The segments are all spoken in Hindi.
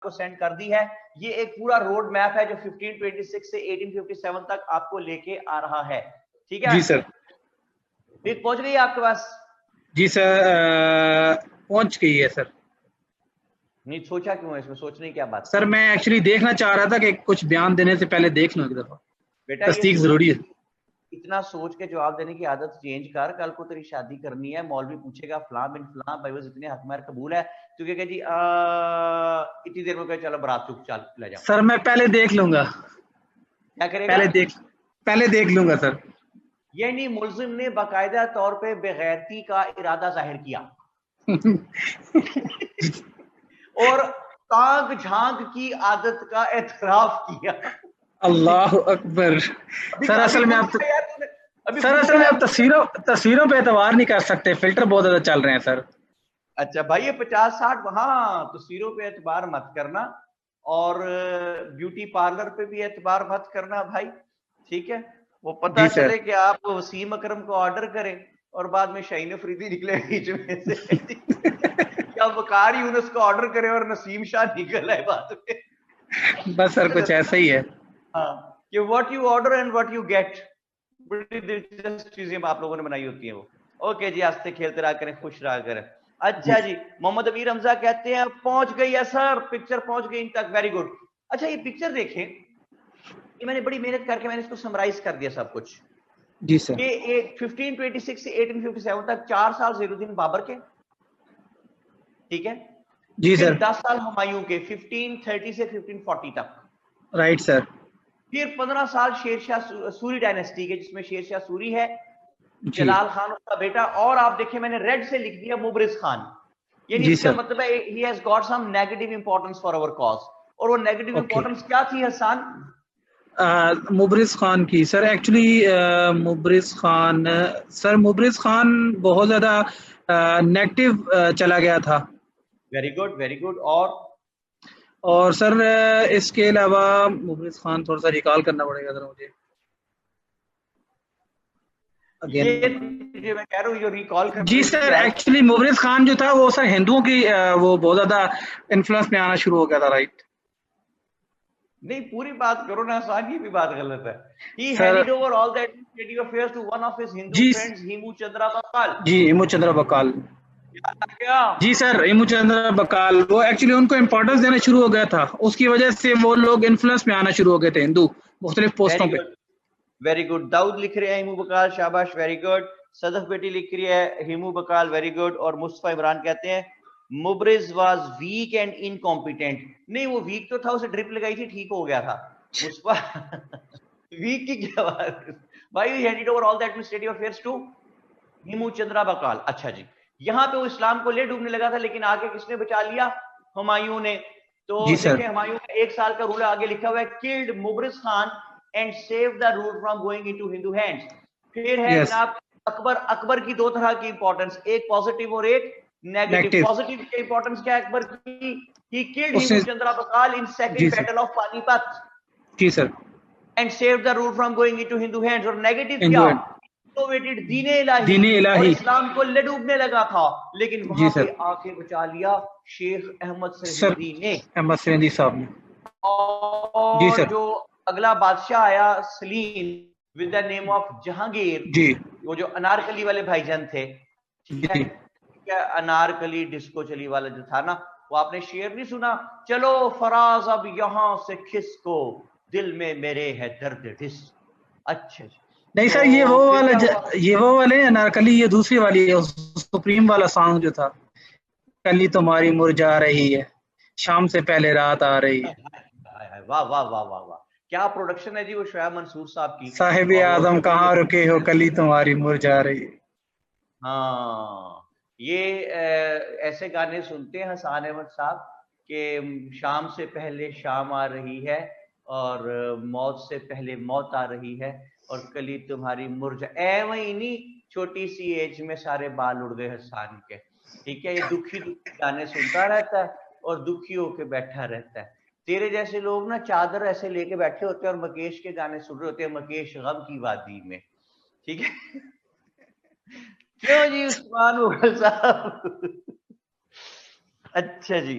आपको सेंड कर दी है। ये एक पूरा रोड मैप है जो 1526 से 1857 तक आपको लेके आ रहा है। ठीक है जी सर। फिर पहुंच गई आपके पास? जी सर, पहुंच गई है सर। नहीं सोचा क्यों है इसमें, सोचने की क्या बात सर मैं एक्चुअली देखना चाह रहा था कि कुछ बयान देने से पहले देख लूं एक दफा, बेटा? ये तस्दीक जरूरी है। इतना सोच के जवाब देने की आदत चेंज कर। कल को तेरी शादी करनी है, मौलवी पूछेगा फलां बिन फलां भाई बस इतने हक में कबूल है, तू क्या जी इतनी देर में कहे चलो बारात चुप चल ले जाओ। सर मैं पहले देख लूंगा, क्या करेगा? पहले देख लूंगा सर। यानी मुलजिम ने बाकायदा तौर पे बेगैरती का इरादा जाहिर किया और ताक झांक की आदत का एतराफ किया। अल्लाह अकबर। सर असल में आप तस्वीरों पे एतबार नहीं कर सकते, फिल्टर बहुत ज्यादा चल रहे हैं सर। अच्छा भाई ये 50-60 हाँ तस्वीरों पे एतबार मत करना और ब्यूटी पार्लर पे भी एतबार मत करना भाई, ठीक है? वो पता चले कि आप वसीम अकरम को ऑर्डर करें और बाद में शाहीन अफरीदी निकले बीच में से या वकार यूनुस को ऑर्डर करें और नसीम शाह निकल आए बाद में। बस सर कुछ ऐसा ही है। हाँ कि what you order and what you get, बड़ी दिलचस्प चीजें आप लोगों ने बनाई होती हैं वो। ओके जी, हंसते खेलते रहा करें, खुश रहा करें। अच्छा जी, मोहम्मद अमीर हमजा कहते हैं पहुंच गई है सर, पिक्चर पहुंच गई इन तक, वेरी गुड। अच्छा ये पिक्चर देखें, ये मैंने बड़ी मेहनत करके मैंने इसको समराइज कर दिया सब कुछ। जी सर। ये एक 1526 से 1857 तक 4 साल ज़ैनुद्दीन बाबर के, ठीक है? जी फिर सर। 10 साल हुमायूं के 1530 से 1540 तक। Right sir. फिर 15 साल शेरशाह सूरी डायनेस्टी के, जिसमें शेरशाह सूरी है, जी जलाल खान उसका बेटा, और आप देखिए मैंने रेड से लिख दिया मुबरिज खान, यानी इसका मतलब है he has got some negative importance for our cause. और वो नेगेटिव इंपॉर्टेंस क्या थी हसन? मुबरिज खान की sir, actually Mubariz Khan sir, Mubariz Khan बहुत ज्यादा नेगेटिव चला गया था। Very good very good. और सर इसके अलावा मुबरिज खान थोड़ा सा रिकॉल करना पड़ेगा सर मुझे ये मैं कह रहा हूँ जो रिकॉल कर। जी सर, एक्चुअली मुबरिज खान जो था वो सर हिंदुओं की वो बहुत ज्यादा इन्फ्लुएंस में आना शुरू हो गया था। राइट? नहीं पूरी बात करो ना हसन, की भी बात गलत है। He handed over all the administrative affairs to one of his Hindu friends, Himu Chandra Bakal। जी हिमू चंद्र बकाल। क्या? जी सर, हिमू चंद्र बकाल वो एक्चुअली उनको इम्पोर्टेंस देना शुरू हो गया था, उसकी वजह से वो लोग इन्फ्लुएंस में आना शुरू हो गए थे हिंदू मुख्तलिफ पोस्टों पे। Very good. दाऊद लिख रहे हैं हिमू बकाल, शाबाश, वेरी गुड। सदफ बेटी लिख रही है हिमू बकाल, वेरी गुड। और मुस्तफा इमरान कहते हैं मुबरिज वाज वीक एंड इनकॉम्पिटेंट। नहीं वो वीक तो था, उसे ड्रिप लगाई थी, ठीक हो गया था। मुस्तफा वीक की क्या बात भाई? He handed over all the administrative affairs to Himu Chandra Bakal. अच्छा जी, यहाँ पे वो इस्लाम को ले डूबने लगा था, लेकिन आगे किसने बचा लिया? हुमायूं ने। तो देखिए हुमायूं का 1 साल का रूल आगे लिखा हुआ है, killed Mubariz Khan and save the rule from going into Hindu hands. फिर है जनाब अकबर। अकबर की 2 तरह की इंपॉर्टेंस, एक पॉजिटिव और एक नेगेटिव। पॉजिटिव की इंपॉर्टेंस क्या है अकबर की? He killed Himu Chandra Bakal in second battle of Panipat. जी sir. And save the rule from going into Hindu hands. और नेगेटिव क्या? दीने इलाही और इस्लाम को ले डूबने लगा था, लेकिन वहां पे आके बचा लिया शेख अहमद सरहिंदी ने, अहमद सरहिंदी साहब ने। और जो अगला बादशाह आया Salim with the name of Jahangir जी, वो जो अनारकली वाले भाईजान थे, ठीक है? अनारकली डिस्को चली वाला जो था ना, वो आपने शेर नहीं सुना? चलो फराज अब यहां से खिसको, दिल में मेरे है दर्द डिस। अच्छा जी, नहीं सर ये वो वाले अनारकली, ये दूसरी वाली है, सुप्रीम वाला सॉन्ग जो था, कली तुम्हारी मुरझा रही है, शाम से पहले रात आ रही है। वाह वाह वाह वाह वाह, क्या प्रोडक्शन है जी वो शोएब मंसूर साहब की। साहिब आजम कहाँ रुके हो, कली तुम्हारी मुरझा रही है। हाँ ये ऐसे गाने सुनते हैं हसन अहमद साहब कि शाम से पहले शाम आ रही है और मौत से पहले मौत आ रही है और कली तुम्हारी मुरझा। वही नहीं, छोटी सी एज में सारे बाल उड़ गए हसन के, ठीक है? ये दुखी दुखी गाने सुनता रहता है और दुखी होके बैठा रहता है। तेरे जैसे लोग ना चादर ऐसे लेके बैठे होते हैं और मुकेश के गाने सुन रहे होते हैं, मुकेश गम की वादी में, ठीक है? क्यों जी उस्मान मुगल साहब? अच्छा जी,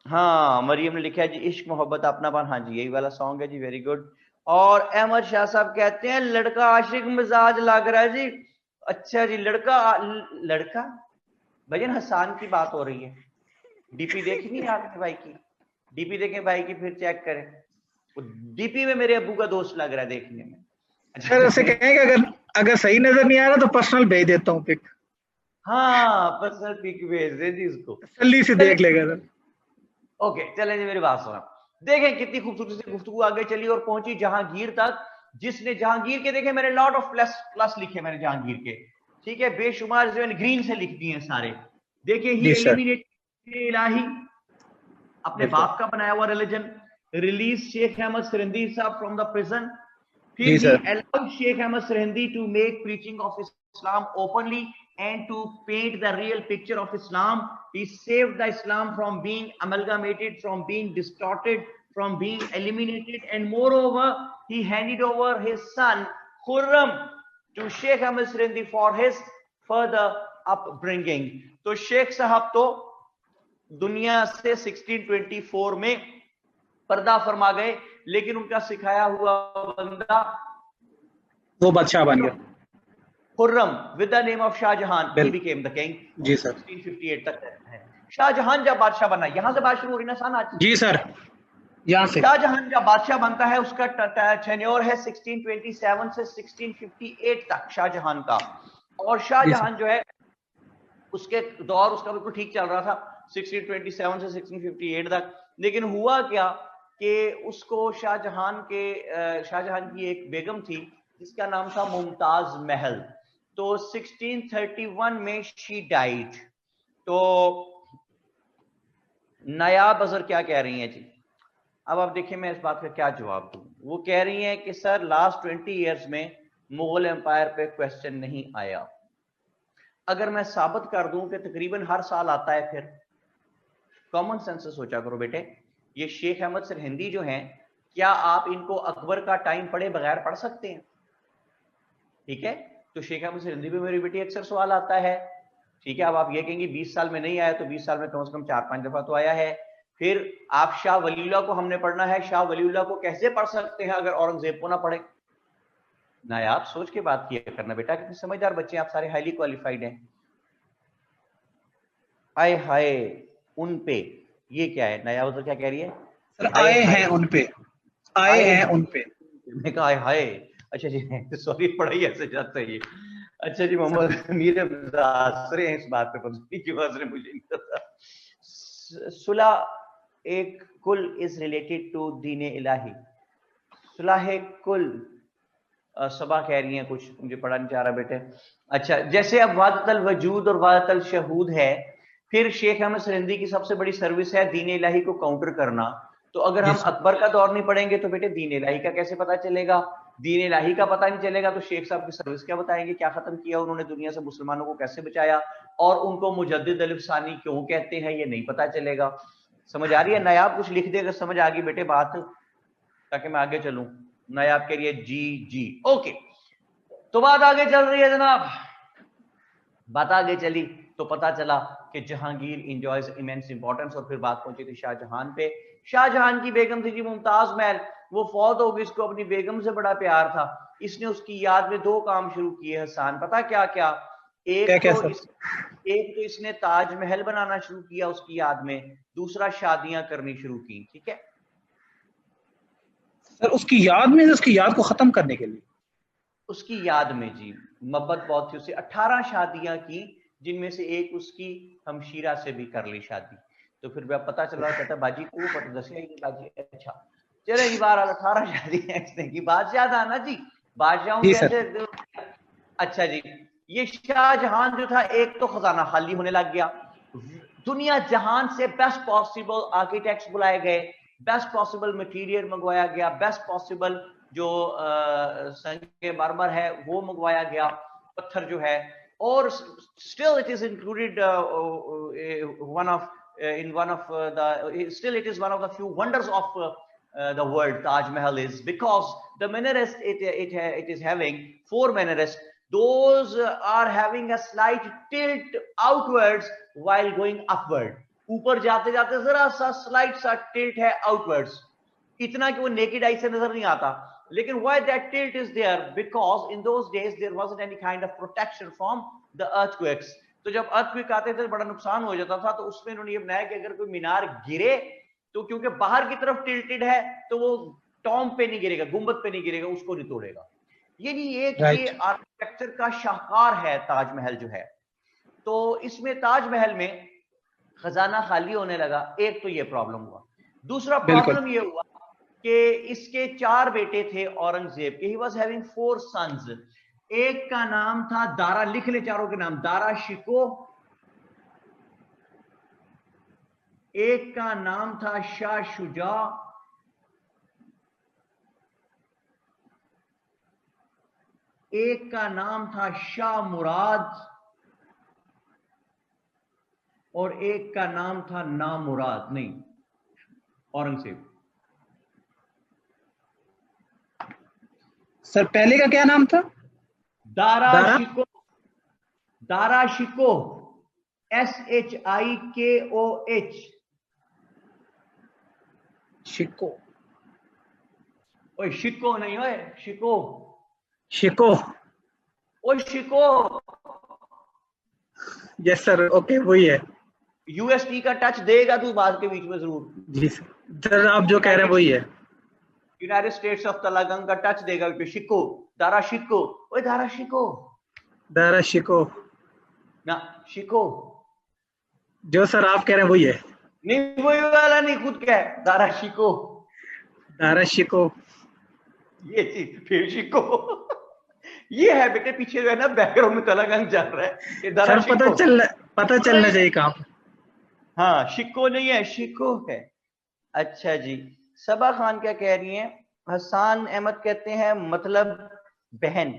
हाँ, मरियम ने लिखा है जी, इश्क मोहब्बत अपनापन, हाँ जी यही वाला सॉन्ग है जी, वेरी गुड। और अहमद शाह साहब कहते हैं लड़का आशिक मिजाज लग रहा है जी। अच्छा जी, लड़का भजन हसान की बात हो रही है। डीपी देखी नहीं आपने भाई की? डीपी देखें भाई की, फिर चेक करें। डीपी में मेरे अब्बू का दोस्त लग रहा है देखने में। सर उसे कहेंगे अगर अगर सही नजर नहीं आ रहा तो पर्सनल भेज देता हूँ पिक, हाँ, पर्सनल पिक भेज दे जी इसको। जल्दी से चले, देख लेगा सर। ओके चलें जी, मेरी बात सुना। देखें कितनी खूबसूरती से गुफ्तगू आगे चली और पहुंची जहांगीर तक, जिसने जहांगीर के, देखें मैंने लॉट ऑफ प्लस प्लस लिखे मैंने जहांगीर के, ठीक है, बेशुमार जो ग्रीन से लिख दिए हैं सारे। देखिए, ही जी सर, एलिमिनेट इलाही, अपने बिल्कुल। बाप का बनाया हुआ रिलीजन, रिलीज शेख अहमद सरहिंदी साहब फ्रॉम द प्रिजन, फिर जी he sir, allowed Sheikh Ahmad Sirhindi to make preaching of Islam openly and to paint the real picture of Islam. He saved the Islam from being amalgamated, from being distorted, from being eliminated, and moreover, he handed over his son Khurram to Sheikh Ahmad Sirhindi for his further upbringing. तो शेख साहब तो दुनिया से 1624 में पर्दा फरमा गए, लेकिन उनका सिखाया हुआ बंदा वो बादशाह बन गया। Khurram with the name of Shahjahan, ही बिल्कुल। Became the king. जी सर। 1658 तक रहता है। शाहजहां जब बादशाह बना, यहां से बात शुरू हो रही ना सन आज। जी सर, यहाँ से। शाहजहां जब बादशाह बनता है, उसका टेन्योर है 1627 से 1658 तक शाहजहां का। और जी शाहजहां सर। जो है, उसके दौर उसका बिल्कुल ठीक चल रहा था 1627 से 1658 तक। लेकिन हुआ क्या कि उसको शाहजहां की एक बेगम थी जिसका नाम था मुमताज महल। तो 1631 में शी डाइड। तो नायाब अजहर क्या कह रही हैं जी? अब आप देखिए मैं इस बात का क्या जवाब दूं। वो कह रही हैं कि सर लास्ट 20 इयर्स में मुगल एम्पायर पे क्वेश्चन नहीं आया। अगर मैं साबित कर दूं कि तकरीबन हर साल आता है, फिर कॉमन सेंस से सोचा करो बेटे, ये शेख अहमद सरहिंदी जो हैं, क्या आप इनको अकबर का टाइम पढ़े बगैर पढ़ सकते हैं? ठीक है, तो शेख अहमद सरहिंदी पे मेरी बेटी अक्सर सवाल आता है। ठीक है, अब आप ये कहेंगे 20 साल में नहीं आया, तो 20 साल में कम से कम 4-5 दफा तो आया है। फिर आप शाह वलीउल्लाह को हमने पढ़ना है, शाह वलीउल्लाह को कैसे पढ़ सकते हैं अगर औरंगजेब को ना पढ़े? नायाब सोच के बात किया करना बेटा, कितने समझदार बच्चे आप सारे, हाईली क्वालिफाइड हैं। आए हाय उन पे, ये क्या है? नया उधर क्या कह रही है? सर आए हैं उन पे, आए हैं उन पे। मैं कहा आए हाय। अच्छा जी, सॉरी, पढ़ाई ऐसे जाता है ये। अच्छा जी, मोहम्मद मीर हंस रहे हैं इस बात पे, पता नहीं क्यों हंस रहे, मुझे नहीं पता। सुलह एक कुल इज रिलेटेड टू दीन इलाही। सुलह कुल सबा कह रही हैं कुछ, मुझे पढ़ा नहीं जा रहा बेटे। अच्छा, जैसे अब वादतल वजूद और वादतल शहूद है, फिर शेख अहमद सरहिंदी की सबसे बड़ी सर्विस है दीन इलाही को काउंटर करना। तो अगर हम अकबर का दौर नहीं पढ़ेंगे तो बेटे दीन इलाही का कैसे पता चलेगा? दीन इलाही का पता नहीं चलेगा तो शेख साहब की सर्विस क्या बताएंगे, क्या खत्म किया उन्होंने दुनिया से, मुसलमानों को कैसे बचाया, और उनको मुजद्दिद अलिफ सानी क्यों कहते हैं, ये नहीं पता चलेगा। समझ आ रही है? नायाब कुछ लिख दे अगर समझ आ गई बेटे बात, ताकि मैं आगे चलूं। नायाब कह रही है जी जी, ओके। तो बात आगे चल रही है जनाब, बात आगे चली तो पता चला कि जहांगीर इंजॉयज इमेंस इंपॉर्टेंस, और फिर बात पहुंची थी शाहजहां पे। शाहजहां की बेगम थी जी मुमताज महल, वो फौत हो गई, इसको अपनी बेगम से बड़ा प्यार था। इसने उसकी याद में 2 काम शुरू किए हसन, पता क्या क्या? एक तो इसने ताजमहल बनाना शुरू किया उसकी याद में, दूसरा शादियां करनी शुरू की। ठीक है सर उसकी याद में, उसकी याद को खत्म करने के लिए, उसकी याद में जी, मोहब्बत बहुत थी उससे। 18 शादियां की, जिनमें से एक उसकी हमशीरा से भी कर ली शादी। तो फिर पता चला, कहता बाजी को पता दसिया ही नहीं बाजी। अच्छा चले जी, बार 18 शादियां इसने की, बादशाह था ना जी, बादशाहों के ऐसे। अच्छा जी, ये शाहजहां जो था, एक तो खजाना खाली होने लग गया, दुनिया जहान से बेस्ट पॉसिबल आर्किटेक्ट्स बुलाए गए, बेस्ट पॉसिबल मटेरियल मंगवाया गया, बेस्ट पॉसिबल जो संगे मरमर है वो मंगवाया गया, पत्थर जो है। और still it is included one of the few wonders of the world. Taj Mahal is because the minarets it is having 4 minarets. Those are having a slight tilt outwards while going upward. ऊपर जाते जाते जरा सा स्लाइट सा टिल्ट है आउटवर्ड्स, इतना कि वो नेकेड आई से नजर नहीं आता। लेकिन why that tilt is there, because in those days there wasn't any kind of protection from the earthquakes. तो जब अर्थक्वेक आते थे बड़ा नुकसान हो जाता था, तो उसमें इन्होंने ये बनाया कि अगर कोई मीनार गिरे तो क्योंकि बाहर की तरफ टिल्टेड है तो वो टॉम पे नहीं गिरेगा, गुंबद पे नहीं गिरेगा, उसको नहीं तोड़ेगा। यानी एक ये आर्किटेक्चर का शाहकार है ताजमहल जो है। तो इसमें ताजमहल में खजाना खाली होने लगा, एक तो ये प्रॉब्लम हुआ। दूसरा प्रॉब्लम ये हुआ कि इसके 4 बेटे थे औरंगजेब के, ही वाज हैविंग 4 सन्स। एक का नाम था दारा, लिख ले चारों के नाम, दारा शिको, एक का नाम था शाह शुजा, एक का नाम था शाह मुराद, और एक का नाम था नामुराद, नहीं औरंगजेब। सर पहले का क्या नाम था? दारा शिको, दारा शिको, SHIKOH, शिको। ओए शिको नहीं, ओए शिको, शिको, ओए शिको। यस सर, ओके वही है। UST का टच देगा तू बात के बीच में जरूर। जी सर, आप जो कह रहे हैं वही है। यूनाइटेड स्टेट्स ऑफ तलागंग का टच देगा कि शिको, दारा शिको, ओए दारा शिको, दारा शिको ना शिको। जो सर आप कह रहे हैं वही है। नहीं वही वाला नहीं, खुद क्या है, दारा शिको, दारा शिको, ये चीज फिर शिको। ये है बेटे, पीछे जो है ना बैकग्राउंड में तलागंग चल रहा है, ये दारा सर शिको। पता चलना चाहिए काम। हाँ शिको नहीं है, शिको है। अच्छा जी, सबा खान क्या कह रही हैं? हसन अहमद कहते हैं मतलब बहन,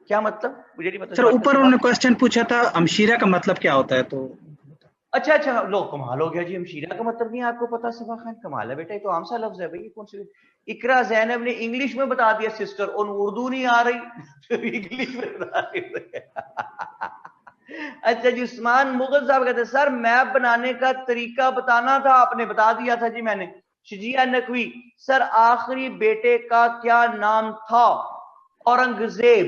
क्या मतलब मुझे नहीं पता सर। ऊपर उन्होंने क्वेश्चन पूछा था हमशीरा का मतलब क्या होता है, तो अच्छा लो कमाल हो गया जी, हमशीरा का मतलब नहीं आपको पता? सबा खान कमाल है बेटा, ये तो आम सा लफ्ज है भाई, कौन सी। इकरा जैनब ने इंग्लिश में बता दिया सिस्टर, और उर्दू नहीं आ रही इंग्लिश में बता रही। अच्छा जी, उस्मान मुगल साहब कहते हैं सर मैप बनाने का तरीका बताना था, आपने बता दिया था जी मैंने। शजिया नकवी, सर आखिरी बेटे का क्या नाम था? औरंगजेब।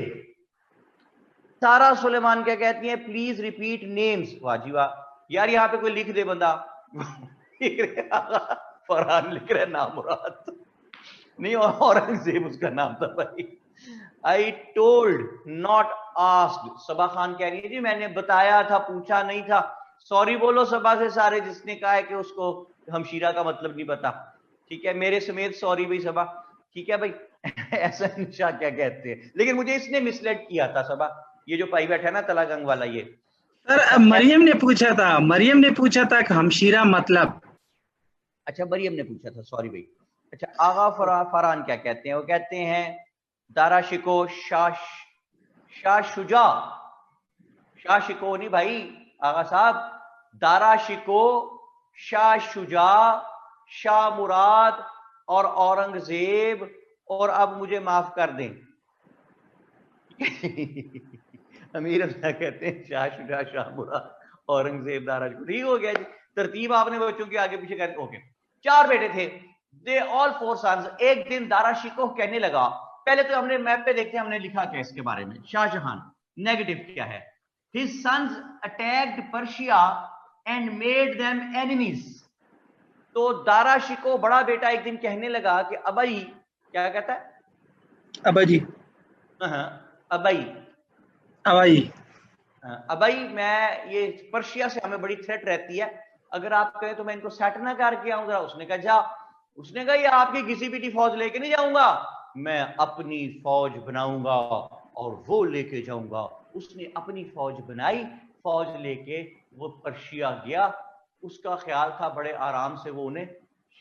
सारा सुलेमान क्या कहती हैं? Please repeat names. वाह जी वाह यार, यहाँ पे कोई लिख दे बंदा। फरहान लिख रहे नामुराद नहीं, औरंगजेब उसका नाम था भाई। I told not asked. Saba Khan कह रही है जी मैंने बताया था, पूछा नहीं था। सॉरी बोलो सबा से सारे जिसने कहा है कि उसको हमशीरा का मतलब नहीं पता। ठीक है, मेरे समेत सॉरी भाई सबा, ठीक है भाई। ऐसा निशा क्या कहते हैं, लेकिन मुझे इसने मिसलेड किया था सबा, ये जो पाई बैठा है ना तलागंग वाला ये। सर मरियम ने पूछा था कि हमशीरा मतलब। अच्छा मरियम ने पूछा था, सॉरी भाई। अच्छा आगा फरहान क्या कहते हैं? वो कहते हैं दारा शिको शाह शुजा, शाह शिको नहीं भाई आगा साहब, दारा शिको, शाह शुजा, शाह मुराद और औरंगजेब, और अब मुझे माफ कर दें। अमीर अब्दुल्ला कहते हैं शाह शुजा, शाह मुराद, औरंगजेब, दारा शिको। ठीक हो गया जी, तरतीब आपने बच्चों के आगे पीछे कर। ओके, 4 बेटे थे, दे ऑल 4 सन्स। एक दिन दारा शिको कहने लगा, पहले तो हमने मैप पे देखते हैं हमने लिखा क्या इसके बारे में, शाहजहां नेगेटिव क्या है। His sons attacked Persia and made them enemies। तो दारा शिको बड़ा बेटा एक दिन कहने लगा कि अबई, क्या कहता है? अबाजी, अबई मैं ये पर्शिया से हमें बड़ी थ्रेट रहती है, अगर आप कहें तो मैं इनको सेट ना करके आऊंगा। उसने कहा जा। उसने कहा ये आपकी किसी भी फौज लेके नहीं जाऊंगा, मैं अपनी फौज बनाऊंगा और वो लेके जाऊंगा। उसने अपनी फौज बनाई, फौज लेके वो पर्शिया गया। उसका ख्याल था बड़े आराम से वो उन्हें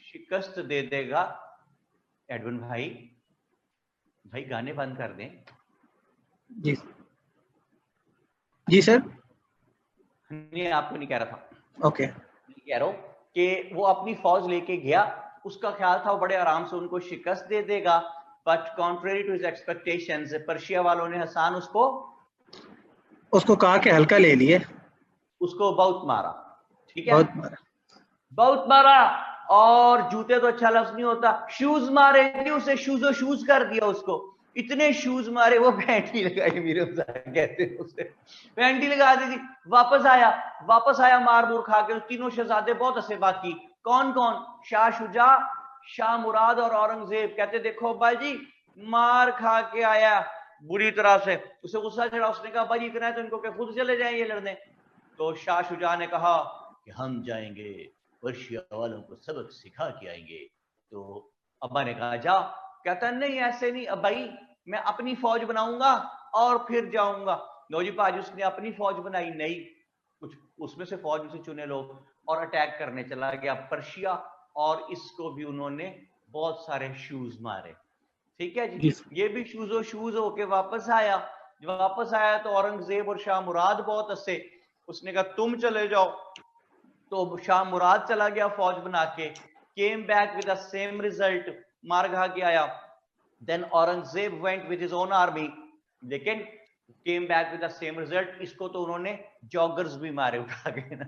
शिकस्त दे देगा। एडविन भाई गाने बंद कर दें। जी सर। नहीं आपको नहीं कह रहा था। ओके, कह रहा हूं कि वो अपनी फौज लेके गया, उसका ख्याल था वो बड़े आराम से उनको शिकस्त दे देगा। But contrary to his expectations, Persia वालों ने हसन उसको कहा कि हल्का ले लिए, उसको बहुत मारा। ठीक है, बहुत मारा। बहुत मारा, और जूते तो अच्छा लफ्ज नहीं होता, शूज मारे थे उसे, शूज कर दिया उसको, इतने शूज मारे, वो पैंट ही लगाई, मेरे कहते हैं उसे, पैंट ही लगा दी थी। वापस आया मार मूर खा के। तीनों शहजादे बहुत हंसे। बाकी कौन कौन? शाह शुजा, शाह मुराद और औरंगजेब। कहते देखो भाई जी, मार खा के आया बुरी तरह से, उसे गुस्सा चढ़ा। उसने कहा भाई इतना है तो इनको क्या खुद चले जाएं ये लड़ने? तो शाह शुजा ने कहा कि हम जाएंगे, पर्शिया वालों को सबक सिखा के आएंगे। तो अब्बा ने कहा जा। कहता नहीं ऐसे नहीं भाई, मैं अपनी फौज बनाऊंगा और फिर जाऊंगा। लो जी पाजी, उसने अपनी फौज बनाई, नहीं कुछ उसमें से फौज उसे चुने लोग, और अटैक करने चला गया पर्शिया, और इसको भी उन्होंने बहुत सारे शूज मारे। ठीक है जी। ये भी शूज होके वापस आया। जब वापस आया तो औरंगजेब और शाह मुराद बहुत हंसे। उसने कहा तुम चले जाओ। तो शाह मुराद चला गया फौज बना के, came back with the same result, मार खा के आया। Then Aurangzeb went with his own army, लेकिन came back with the same result. इसको तो उन्होंने जॉगर्स भी मारे उठा के ना,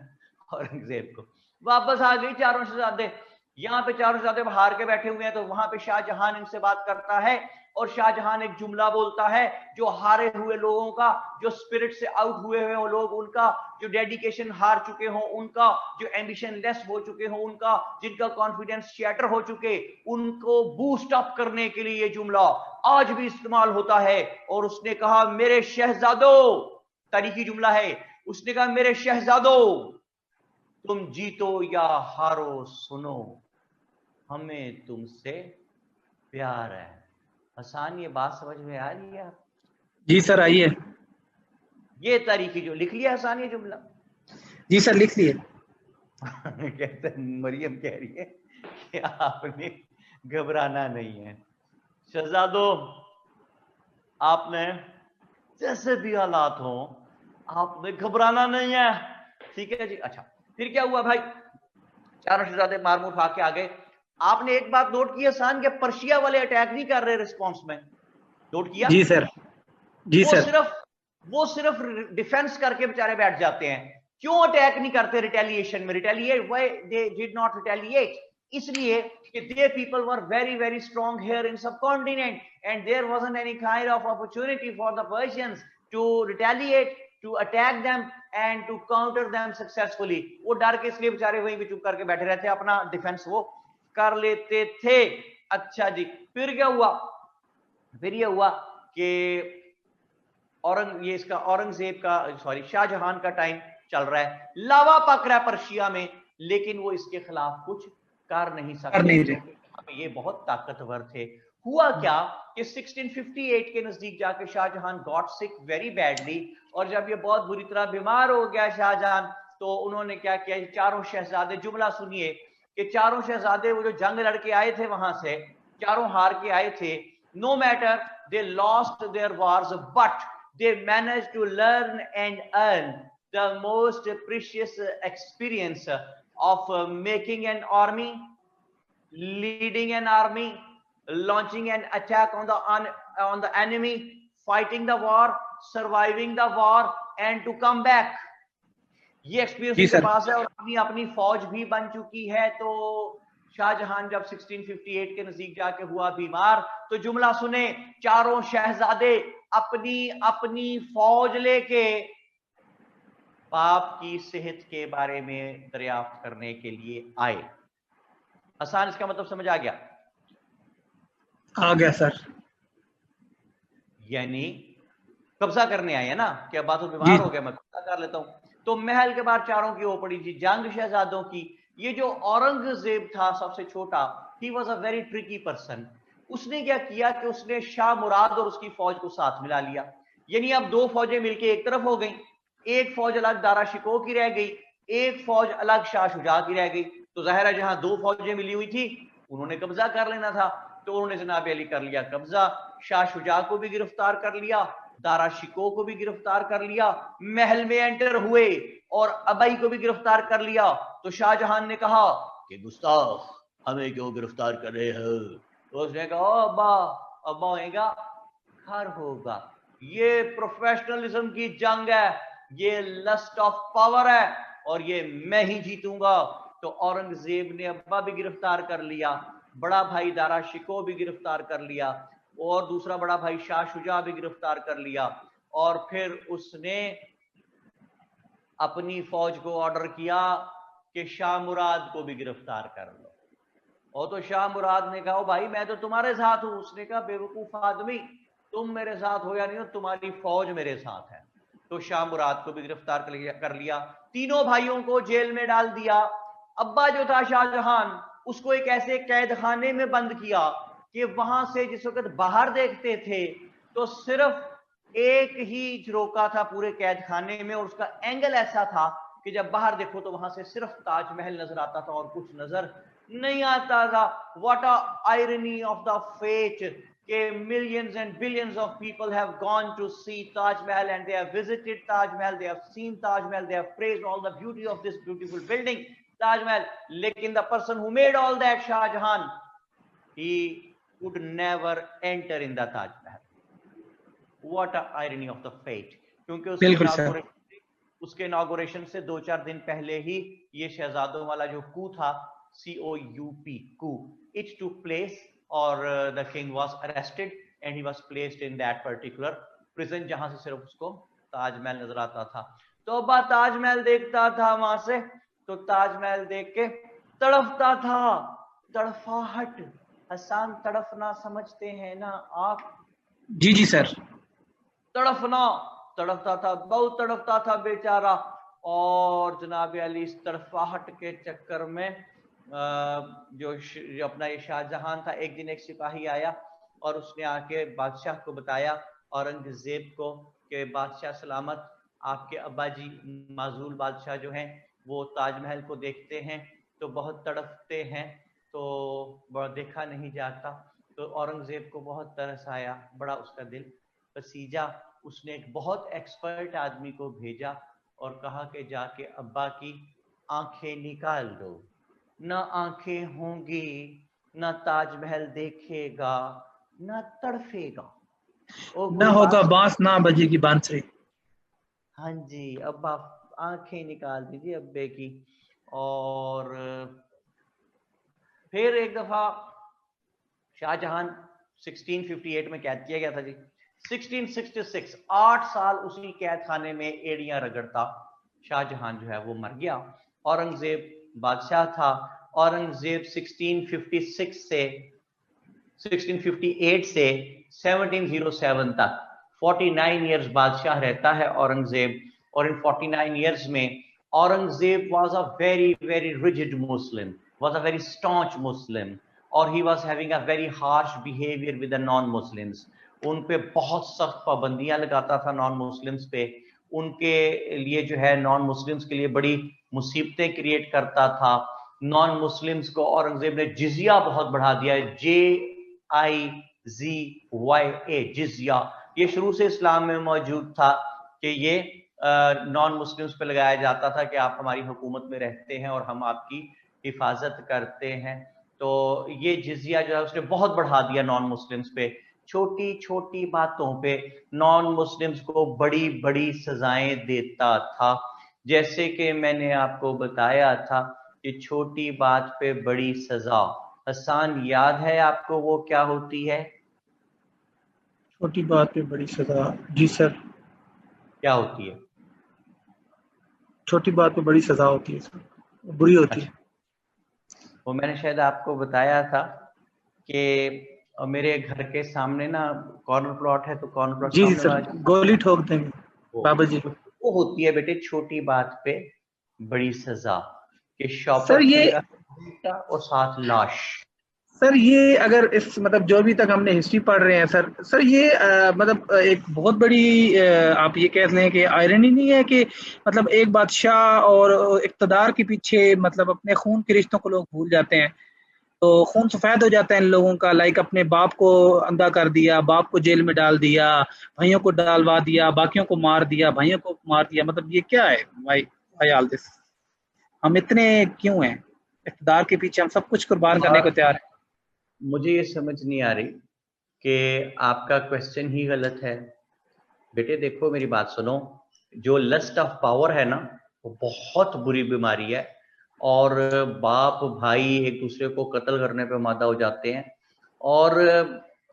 औरंगजेब को। वापस आ गई चारों शहजादे। यहाँ पे चारों शहजादे हार के बैठे हुए हैं, तो वहां पे शाहजहां इनसे बात करता है, और शाहजहां एक जुमला बोलता है जो हारे हुए लोगों का, जो स्पिरिट से आउट हुए हुए लोग उनका, जो डेडिकेशन हार चुके हो उनका, जो एम्बिशन लेस हो चुके हो उनका, जिनका कॉन्फिडेंस शैटर हो चुके, उनको बूस्ट अप करने के लिए ये जुमला आज भी इस्तेमाल होता है। और उसने कहा मेरे शहजादों, तारीखी जुमला है, उसने कहा मेरे शहजादों, तुम जीतो या हारो सुनो, हमें तुमसे प्यार है। हसन, ये बात समझ में आ रही है? जी सर आइए। ये तारीखी जो लिख लिया हसन, ये जुमला? जी सर लिख लिए। कहते मरियम कह रही है कि आपने घबराना नहीं है। शहजादों, आपने जैसे भी हालात हो, आपने घबराना नहीं है। ठीक है जी। अच्छा, फिर क्या हुआ भाई? चारों शहजादे मार मुर खा के आ गए। आपने एक बात नोट की हसन, के पर्शिया वाले अटैक नहीं कर रहे रिस्पॉन्स में? नोट किया? जी सर। जी सर। वो सिर्फ डिफेंस करके बेचारे बैठ जाते हैं। क्यों अटैक नहीं करते रिटेलिएशन में? Retaliate why they did not retaliate? इसलिए कि they people were very very strong here in subcontinent, and there wasn't any kind of opportunity for the Persians to retaliate, to attack them and to counter them successfully. वो डर के इसलिए बेचारे वहीं पे चुप करके बैठे रहते, अपना डिफेंस वो कर लेते थे। अच्छा जी, फिर क्या हुआ? फिर ये हुआ कि औरंगजेब का, सॉरी, शाहजहां का टाइम चल रहा है, लावा पक रहा है पर्शिया में, लेकिन वो इसके खिलाफ कुछ कर नहीं सकते थे। ये बहुत ताकतवर थे। हुआ क्या कि 1658 के नजदीक जाके Shahjahan got sick very badly, और जब ये बहुत बुरी तरह बीमार हो गया शाहजहां, तो उन्होंने क्या किया? चारों शहजादे, जुमला सुनिए, कि चारों शहजादे वो जो जंग लड़के आए थे वहां से, चारों हार के आए थे। No matter they lost their wars, but they managed to learn and earn the most precious experience of making an army, leading an army, launching an attack on the enemy, fighting the war, surviving the war, and to come back. ये एक्सपीरियंस उनके पास है, और अपनी फौज भी बन चुकी है। तो शाहजहां जब 1658 के नजदीक जाके हुआ बीमार, तो जुमला सुने, चारों शहजादे अपनी अपनी फौज लेके बाप की सेहत के बारे में दरियाफ्त करने के लिए आए। आसान, इसका मतलब समझ आ गया? आ गया सर। यानी कब्जा करने आए है ना, कि अब बात बीमार हो गया, मैं कब्जा कर लेता हूं। तो महल के बाहर चारों की हो पड़ी थी जंग शहजादों की। ये जो औरंगजेब था सबसे छोटा, ही was a very tricky person. उसने क्या किया कि उसने शाह मुराद और उसकी फौज को साथ मिला लिया। यानी अब दो फौजें मिलके एक तरफ हो गई, एक फौज अलग दारा शिकोह की रह गई, एक फौज अलग शाह शुजा की रह गई। तो जाहिर है जहां दो फौजें मिली हुई थी उन्होंने कब्जा कर लेना था। तो उन्होंने जनाब अली कर लिया कब्जा, शाह शुजा को भी गिरफ्तार कर लिया, दारा शिकोह को भी गिरफ्तार कर लिया, महल में एंटर हुए और अबई को भी गिरफ्तार कर लिया। तो शाहजहां ने कहा कि गुस्ताख, हमें क्यों गिरफ्तार कर रहे हो? तो उसने कहा अब्बा, अब्बा होएगा खर होगा, ये प्रोफेशनलिज्म की जंग है, ये लस्ट ऑफ पावर है, और ये मैं ही जीतूंगा। तो औरंगजेब ने अब्बा भी गिरफ्तार कर लिया, बड़ा भाई दारा शिको भी गिरफ्तार कर लिया, और दूसरा बड़ा भाई शाह शुजा भी गिरफ्तार कर लिया, और फिर उसने अपनी फौज को ऑर्डर किया कि शाह मुराद को भी गिरफ्तार कर लो। और तो शाह मुराद ने कहा भाई मैं तो तुम्हारे साथ हूं। उसने कहा बेवकूफ आदमी, तुम मेरे साथ हो या नहीं हो, तुम्हारी फौज मेरे साथ है। तो शाह मुराद को भी गिरफ्तार कर लिया, तीनों भाइयों को जेल में डाल दिया। अब्बा जो था शाहजहां, उसको एक ऐसे कैद खाने में बंद किया कि वहां से जिस वक्त बाहर देखते थे तो सिर्फ एक ही झरोका था पूरे कैद खाने में, और उसका एंगल ऐसा था कि जब बाहर देखो तो वहां से सिर्फ ताजमहल नजर आता था और कुछ नजर नहीं आता था। What a irony of the fate कि millions and billions of people have gone to see Taj Mahal, and they have visited Taj Mahal, they have seen Taj Mahal, they have praised all the beauty of this beautiful building Taj Mahal. लेकिन the person who made all that, Shah Jahan, he could never enter in the Taj Mahal. What a irony of the fate. क्योंकि उसके इनॉग्रेशन से 2-4 दिन पहले ही ये शहजादों वाला जो कू था, COUP, coup, it took place, और the king was arrested and he was placed in that particular prison जहां से सिर्फ उसको ताजमहल नजर आता था। तो अब्बा ताजमहल देखता था वहां से, तो ताजमहल देख के तड़फता था, तड़फाहट। हसन, तड़फना समझते हैं ना आप? जी जी सर। तड़फना, तड़फता था, बहुत तड़फता था बेचारा। और जनाब अली इस तड़फाहट के चक्कर में जो अपना ये शाहजहां था, एक दिन एक सिपाही आया और उसने आके बादशाह को बताया, औरंगजेब को, कि बादशाह सलामत, आपके अब्बा जी माजूल बादशाह जो हैं वो ताजमहल को देखते हैं तो बहुत तड़फते हैं, तो देखा नहीं जाता। तो औरंगजेब को बहुत तरस आया, बड़ा उसका दिल पसीजा। उसने एक बहुत एक्सपर्ट आदमी को भेजा और कहा कि जाके अब्बा की आंखें निकाल दो, न आंखें होंगी, न ताजमहल देखेगा, न तड़फेगा, न होगा बांस, ना बजेगी बांसुरी। हाँ जी, अब्बा आंखें निकाल दीजिए अब्बे की। और फिर एक दफा शाहजहां 1658 में कैद किया गया था जी। 1666 8 साल उसी कैद खाने में एड़ियां रगड़ता शाहजहां जो है वो मर गया। औरंगजेब बादशाह था। औरंगजेब 1658 से 1707 तक 49 इयर्स बादशाह रहता है औरंगजेब। और इन 49 इयर्स में Aurangzeb was a very very rigid Muslim, was a very staunch Muslim, और he was having a very harsh behaviour with the non Muslims. उन पे बहुत सख्त पाबंदियां लगाता था नॉन मुस्लिम्स पे। उनके लिए जो है नॉन मुस्लिम्स के लिए बड़ी मुसीबतें क्रिएट करता था। नॉन मुस्लिम्स को औरंगजेब ने जिजिया बहुत बढ़ा दिया है, JIZYA, जिजिया। ये शुरू से इस्लाम में मौजूद था कि ये नॉन मुस्लिम्स पे लगाया जाता था कि आप हमारी हुकूमत में रहते हैं और हम आपकी हिफाजत करते हैं। तो ये जिजिया जो है उसने बहुत बढ़ा दिया नॉन मुस्लिम्स पे। छोटी छोटी बातों पे नॉन मुस्लिम्स को बड़ी बड़ी सजाएं देता था। जैसे कि मैंने आपको बताया था कि छोटी बात पे बड़ी सजा। हसन, याद है आपको वो क्या होती है? छोटी बात पे बड़ी सजा? जी सर। क्या होती है? छोटी बात पे बड़ी सजा होती है सर, बुरी होती है। वो मैंने शायद आपको बताया था कि मेरे घर के सामने ना कॉर्नर प्लॉट है, तो कॉर्नर प्लॉट जी सर, गोली ठोक देंगे बाबा जी। वो होती है बेटे छोटी बात पे बड़ी सजा, कि शॉपर सर ये और साथ लाश। सर ये अगर इस मतलब जो भी तक हमने हिस्ट्री पढ़ रहे हैं सर ये मतलब एक बहुत बड़ी आप ये कह लें कि आयरनी नहीं है कि मतलब एक बादशाह और इक़्तिदार के पीछे मतलब अपने खून के रिश्तों को लोग भूल जाते हैं, तो खून सफेद हो जाता है इन लोगों का। लाइक अपने बाप को अंधा कर दिया, बाप को जेल में डाल दिया, भाइयों को डालवा दिया, बाकियों को मार दिया, भाइयों को मार दिया। मतलब ये क्या है भाई ऑल दिस? हम इतने क्यों हैं इक़्तिदार के पीछे? हम सब कुछ कुर्बान करने को तैयार हैं। मुझे ये समझ नहीं आ रही कि आपका क्वेश्चन ही गलत है। बेटे देखो मेरी बात सुनो, जो लस्ट ऑफ पावर है ना वो बहुत बुरी बीमारी है। और बाप भाई एक दूसरे को कत्ल करने पे मादा हो जाते हैं। और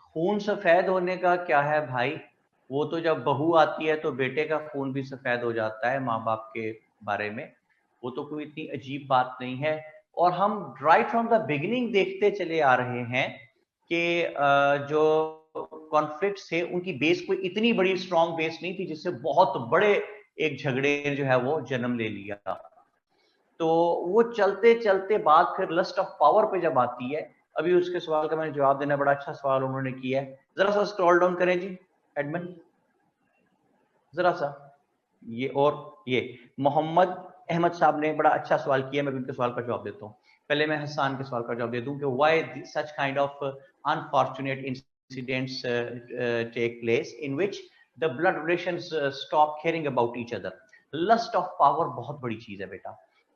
खून सफेद होने का क्या है भाई, वो तो जब बहू आती है तो बेटे का खून भी सफेद हो जाता है माँ बाप के बारे में, वो तो कोई इतनी अजीब बात नहीं है। और हम राइट फ्रॉम द बिगिनिंग देखते चले आ रहे हैं कि जो कॉन्फ्लिक्ट थे उनकी बेस कोई इतनी बड़ी स्ट्रॉन्ग बेस नहीं थी जिससे बहुत बड़े एक झगड़े जो है वो जन्म ले लिया। तो वो चलते चलते बात फिर लस्ट ऑफ पावर पे जब आती है, अभी उसके सवाल का मैंने जवाब देना, बड़ा अच्छा सवाल उन्होंने किया है, जरा सा स्क्रॉल डाउन करें जी एडमिन, जरा सा ये। और ये मोहम्मद अहमद साहब ने बड़ा अच्छा सवाल किया, मैं उनके सवाल का जवाब देता हूँ। पहले मैं हसन के सवाल का जवाब दे दूं कि why such kind of unfortunate incidents take place in which the blood relations stop caring about each other. Lust of power बहुत बड़ी चीज है बेटा,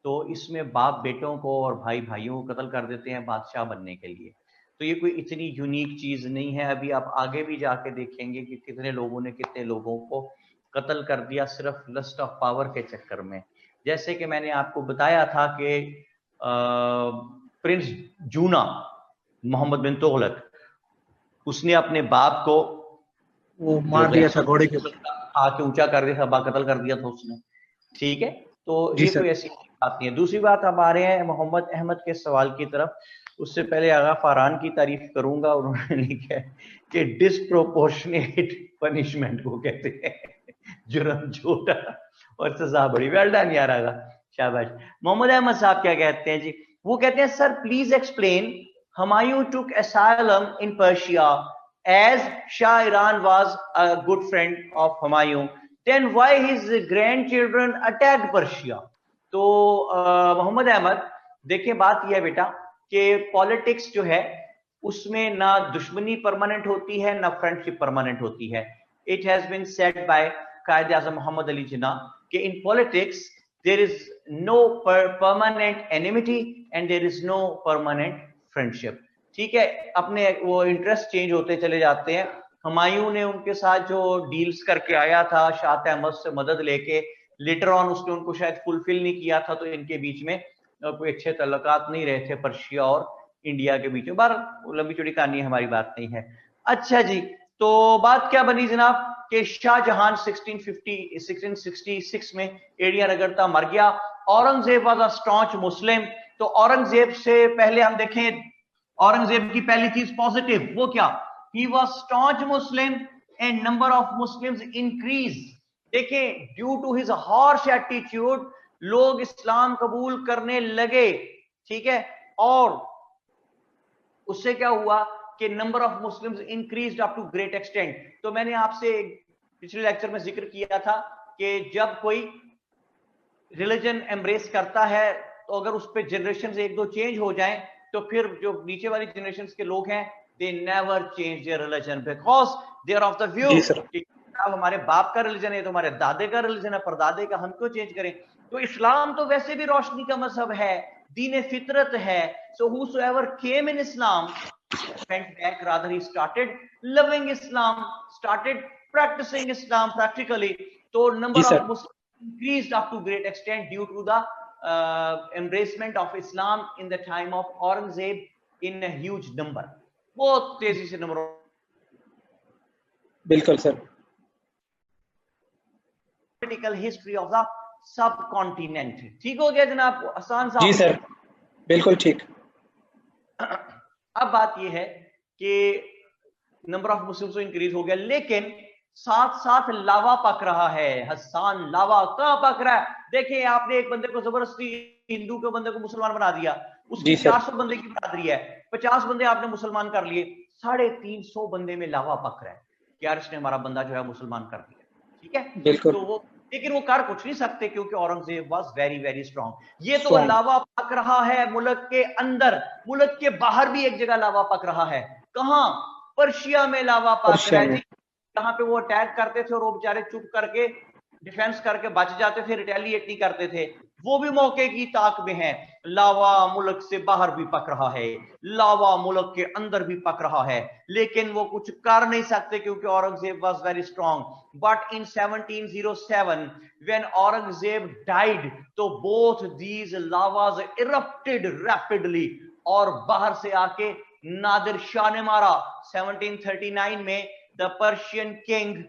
तो इसमें बाप बेटों को और भाई भाइयों को कत्ल कर देते हैं बादशाह बनने के लिए। तो ये कोई इतनी यूनिक चीज नहीं है, अभी आप आगे भी जाके देखेंगे कि कितने लोगों ने कितने लोगों को कत्ल कर दिया सिर्फ लस्ट ऑफ पावर के चक्कर में। जैसे कि मैंने आपको बताया था कि प्रिंस जूना मोहम्मद बिन तुगलक, उसने अपने बाप को वो जो मार दिया था घोड़े के ऊपर। आके ऊंचा कर दिया था, कत्ल कर दिया था उसने, ठीक है। तो जी ये सर। कोई ऐसी बात नहीं है। दूसरी बात, अब आ रहे हैं मोहम्मद अहमद के सवाल की तरफ। उससे पहले आगा फरहान की तारीफ करूंगा, उन्होंने लिखा है कि डिस्प्रोपोर्शनेट पनिशमेंट को कहते हैं, जुर्म छोटा और सजा बड़ी। वेल डन यार आगा, शाबाश। मोहम्मद अहमद साहब क्या कहते हैं जी, वो कहते हैं sir please explain Humayun took asylum in Persia as Shah Iran was a good friend of Humayun, then why his grandchildren attacked Persia? तो मोहम्मद अहमद देखिए, बात यह है बेटा कि पॉलिटिक्स जो है उसमें ना दुश्मनी परमानेंट होती है ना फ्रेंडशिप परमानेंट होती है। It has been said by Quaid Azam Mohammad Ali Jinnah कि in politics there is no permanent enmity and there is no permanent friendship, ठीक है। अपने वो इंटरेस्ट चेंज होते चले जाते हैं। हुमायूं ने उनके साथ जो डील्स करके आया था शाह तहमद से मदद लेके, लेटर ऑन उसने उनको शायद फुलफिल नहीं किया था, तो इनके बीच में कोई अच्छे तल्लुकात नहीं रहे थे पर्शिया और इंडिया के बीच में। बार लंबी चौड़ी कहानी है, हमारी बात नहीं है। अच्छा जी, तो बात क्या बनी जनाब कि शाहजहां 1666 में एड़िया रगड़ता मर गया। औरंगजेब वाज अ स्टॉन्च मुस्लिम। तो औरंगजेब से पहले हम देखें, औरंगजेब की पहली चीज पॉजिटिव, वो क्या, he was staunch Muslim and number of Muslims increase. देखें, due to his harsh attitude लोग इस्लाम कबूल करने लगे, ठीक है। और उससे क्या हुआ कि number of Muslims increased up to great extent. तो मैंने आपसे पिछले लेक्चर में जिक्र किया था कि जब कोई रिलीजन एम्ब्रेस करता है तो अगर उस पर जनरेशन एक दो चेंज हो जाएं तो फिर जो नीचे वाली जनरेशन के लोग हैं they never change their religion because they are of the view कि अब हमारे बाप का रिलीजन है तो हमारे दादे का रिलीजन है, परदादे का, हम क्यों चेंज करें। तो इस्लाम तो वैसे भी रोशनी का मजहब है, दीन फितरत है। सो whosoever came in Islam went back, rather he started loving Islam, started practicing Islam practically. So number of Muslims increased up to great extent due to the embracement of Islam in the time of Aurangzeb in a huge number. बहुत तेजी से नंबर। बिल्कुल sir. Political history of the sub continent, ठीक हो गया जनाब हसन साहब? जी सर, बिल्कुल ठीक। अब बात यह है कि नंबर ऑफ मुस्लिम्स तो इंक्रीज हो गया, लेकिन साथ साथ लावा पक रहा है। हसन, लावा कहां पक रहा है? देखिए, आपने एक बंदे को जबरदस्ती हिंदू के बंदे को मुसलमान बना दिया, उसकी 400 बंदे की बरादरी है, 50 बंदे आपने मुसलमान कर लिए, 350 बंदे में लावा पक रहा है कि यार इसने हमारा बंदा जो है मुसलमान कर दिया, ठीक है। बिल्कुल। तो वो, लेकिन वो कर कुछ नहीं सकते क्योंकि Aurangzeb was very very strong. ये तो लावा पक रहा है मुल्क के अंदर, मुल्क के बाहर भी एक जगह लावा पक रहा है। कहां? पर्शिया में लावा पक रहा है जी। जहां पे वो अटैक करते थे और वो बेचारे चुप करके डिफेंस करके बच जाते थे, रिटेलिएट नहीं करते थे, वो भी मौके की ताक में है। लावा मुल्क से बाहर भी पक रहा है, लावा मुल्क के अंदर भी पक रहा है, लेकिन वो कुछ कर नहीं सकते क्योंकि Aurangzeb was very strong. But in 1707 when Aurangzeb died, तो बोथ दीज लावाज इरप्टेड रैपिडली, और बाहर से आके नादिर शाह ने मारा। 1739 में the Persian king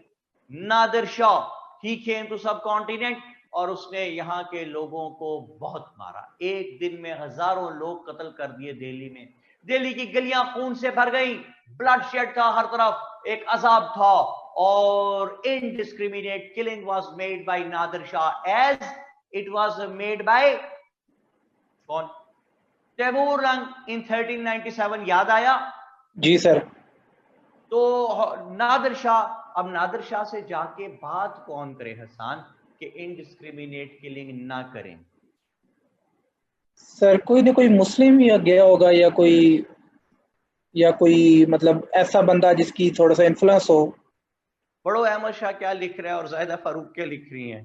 Nadir Shah he came to subcontinent, और उसने यहाँ के लोगों को बहुत मारा। एक दिन में हजारों लोग कत्ल कर दिए दिल्ली में। दिल्ली की गलियां खून से भर गई, ब्लड शेड था हर तरफ, एक अजाब था, और indiscriminate killing was made by Nadir Shah as it was made by कौन? तैमूर लंग इन 1397। याद आया? जी सर। तो नादिर शाह, अब नादिर शाह से जाके बात कौन करे हसन कि इनडिस्क्रिमिनेट किलिंग ना करें? सर कोई ना कोई मुस्लिम या गया होगा, या कोई मतलब ऐसा बंदा जिसकी थोड़ा सा इन्फ्लुएंस हो। पढ़ो अहमद शाह क्या लिख रहा है और जाहिदा फारूक क्या लिख रही हैं।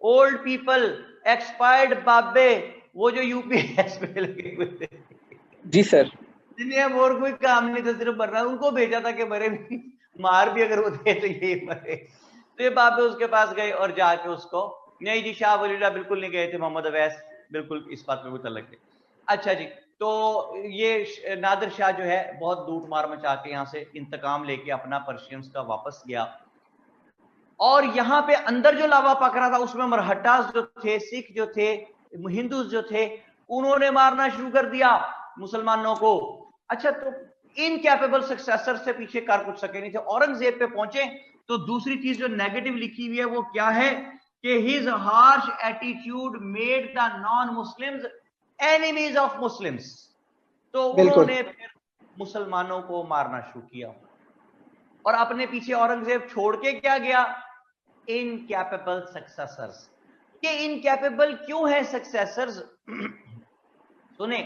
ओल्ड पीपल, एक्सपायर्ड बाबे, वो जो यूपीएस में लगे हुए थे। जी सर। जिन्हें और कोई काम नहीं था, सिर्फ मरना, उनको भेजा था कि मरे भी, मार भी अगर वो थे तो ये मरे। तो ये बाबे उसके पास गए और जाके उसको, नहीं जी शाह वलील्लाह बिल्कुल नहीं गए थे, मोहम्मद अवैस बिल्कुल इस बात पे मुतल्लक थे। अच्छा जी, तो ये नादिर शाह जो है बहुत लूट मार मचा के यहाँ से इंतकाम लेके अपना पर्शियंस का वापस गया, और यहाँ पे अंदर जो लावा पक रहा था उसमें मरहट्टास जो थे, सिख जो थे, हिंदू जो थे, उन्होंने मारना शुरू कर दिया मुसलमानों को। अच्छा, तो इनकैपेबल सक्सेसर से पीछे कर कुछ सके नहीं थे। औरंगजेब पे पहुंचे तो दूसरी चीज जो नेगेटिव लिखी हुई है वो क्या है कि his harsh attitude made the non Muslims enemies of Muslims. तो उन्होंने फिर मुसलमानों को मारना शुरू किया, और अपने पीछे औरंगजेब छोड़ के क्या गया? Incapable successors. ये इनकैपेबल क्यों है सक्सेसर्स? सुने,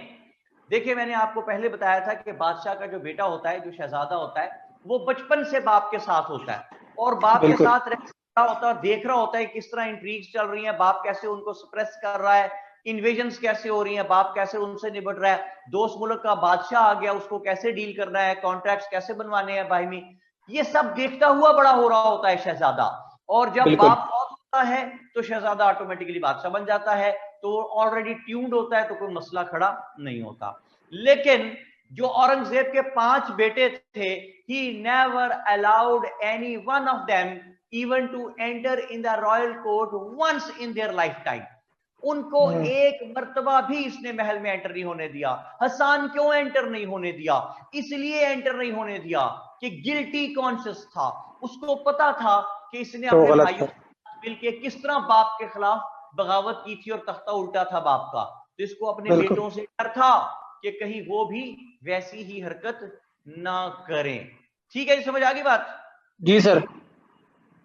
देखिए मैंने आपको पहले बताया था कि बादशाह का जो बेटा होता है, जो शहजादा होता है, वो बचपन से बाप के साथ होता है, और बाप के साथ रह रहा होता है, देख रहा होता है किस तरह इंट्रीग्स चल रही हैं, बाप कैसे उनको सप्रेस कर रहा है, इन्वेजन्स कैसे हो रही हैं, बाप कैसे उनसे निपट रहा है, दोस्त मुल्क का बादशाह आ गया उसको कैसे डील करना है, कॉन्ट्रैक्ट्स कैसे बनवाने हैं बाहिमी, ये सब देखता हुआ बड़ा हो रहा होता है शहजादा। और जब बाप मौत होता है तो शहजादा ऑटोमेटिकली बादशाह बन जाता है, तो ऑलरेडी ट्यून्ड होता है, तो कोई मसला खड़ा नहीं होता। लेकिन जो औरंगजेब के 5 बेटे थे, he never allowed any one of them even to enter in the royal court once in their lifetime. उनको एक मर्तबा भी इसने महल में एंटर नहीं होने दिया। हसन क्यों एंटर नहीं होने दिया? इसलिए एंटर नहीं होने दिया कि गिल्टी कॉन्शियस था, उसको पता था कि इसने अपने भाइयों मिलके किस तरह बाप के खिलाफ बगावत की थी और तख्ता उल्टा था बाप का, तो इसको अपने बेटों से डर था कि कहीं वो भी वैसी ही हरकत ना करें। ठीक है जी, समझ आ गई बात? जी सर।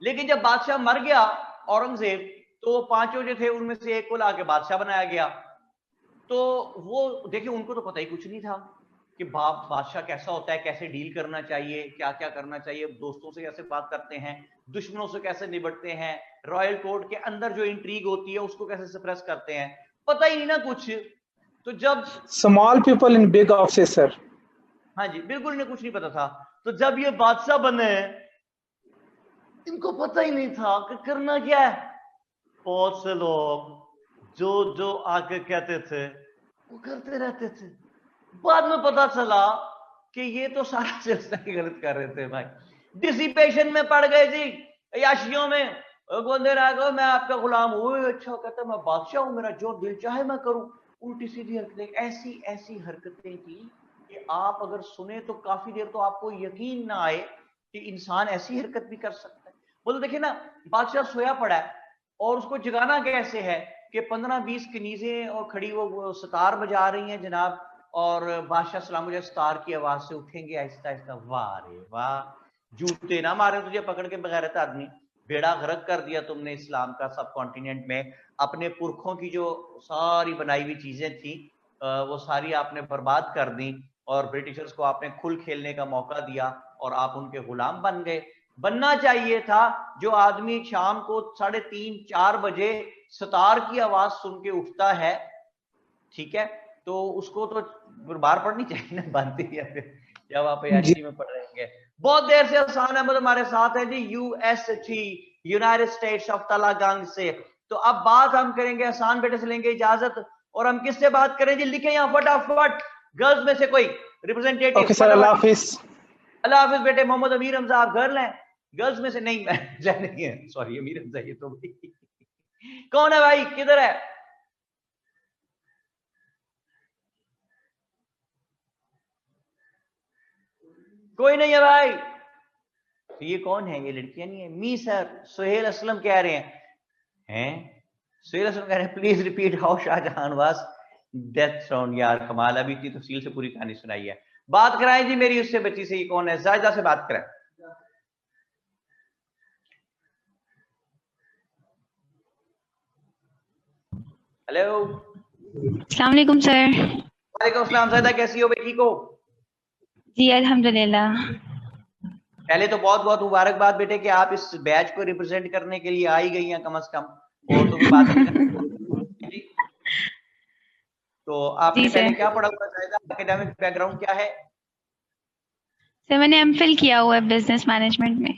लेकिन जब बादशाह मर गया औरंगजेब, तो 5 जो थे उनमें से एक को लाके बादशाह बनाया गया। तो वो देखिए, उनको तो पता ही कुछ नहीं था कि बादशाह कैसा होता है, कैसे डील करना चाहिए, क्या क्या करना चाहिए, दोस्तों से कैसे बात करते हैं, दुश्मनों से कैसे निपटते हैं, रॉयल कोर्ट के अंदर जो इंट्रीग होती है उसको कैसे सप्रेस करते हैं, पता ही नहीं ना कुछ। तो जब small people in big office sir. हाँ जी, बिल्कुल इन्हें कुछ नहीं पता था। तो जब ये बादशाह बने, इनको पता ही नहीं था कि करना क्या है। बहुत से लोग जो जो आके कहते थे वो करते रहते थे। बाद में पता चला कि ये तो सारा सिलसिला ही गलत कर रहे थे भाई। डिसिपेशन में पड़ गए जी, अयाशियों में। गोंदे राघव मैं आपका गुलाम हूँ, अच्छा कहता मैं बादशाह हूँ, मेरा जो दिल चाहे मैं करूं। उल्टी सीधी हरकतें, ऐसी ऐसी हरकतें थी कि आप अगर सुने तो काफी देर तो आपको यकीन ना आए कि इंसान ऐसी हरकत भी कर सकता है। बोलो देखिए ना, बादशाह सोया पड़ा है और उसको जगाना कैसे है कि 15-20 कनीजें और खड़ी वो सितार बजा रही हैं जनाब, और बादशाह सलाम सितार की आवाज से उठेंगे आहिस्ता आहिस्ता। वाह रे वाह, जूते ना मारे तुझे पकड़ के बगैरत आदमी, बेड़ा गर्क कर दिया तुमने इस्लाम का सब कॉन्टिनेंट में। अपने पुरखों की जो सारी बनाई हुई चीजें थी वो सारी आपने बर्बाद कर दी, और ब्रिटिशर्स को आपने खुल खेलने का मौका दिया और आप उनके गुलाम बन गए। बनना चाहिए था जो आदमी शाम को 3:30-4 बजे सतार की आवाज सुन के उठता है, ठीक है, तो उसको तो बार पढ़नी चाहिए ना, बनती है फिर जब आप याशी में पढ़ रहे हैं। बहुत देर से हसान अहमद हमारे साथ है जी, UST, United States of Talagang से। तो अब बात हम करेंगे, हसान बेटे से लेंगे इजाजत, और हम किससे बात करें जी? लिखे यहाँ फटाफट, गर्ल्स में से कोई रिप्रेजेंटेटिव। ओके सर, अल्लाह हाफिज। अल्लाह हाफिज बेटे। मोहम्मद अमीर हमजा आप गर्ल हैं? गर्ल्स में से नहीं, नहीं है, सॉरी अमीर हमजा ये तो कौन है भाई, किधर है? कोई नहीं है भाई। तो ये कौन है? ये लड़कियां नहीं है? मी सर, सुहेल असलम कह रहे हैं सुहेल असलम कह रहे हैं please repeat how Shahjahan was death round. यार कमाल, अभी इतनी तफसील से पूरी कहानी सुनाई है। बात कराएं जी मेरी उससे बच्ची से, ये कौन है? जायदा से बात कराएं। हेलो, अस्सलाम वालेकुम सर। वालेकुम अस्सलाम। जायदा कैसी हो भाई, ठीक हो? जी अल्हम्दुलिल्लाह। पहले तो बहुत बहुत मुबारकबाद बेटे कि आप इस बैच को रिप्रेजेंट करने के लिए आ ही गई हैं कम से कम, और तो भी बात नहीं। तो आपने पहले क्या पढ़ा हुआ है? एकेडमिक बैकग्राउंड क्या है? सर मैंने एमफिल किया हुआ है बिजनेस मैनेजमेंट में।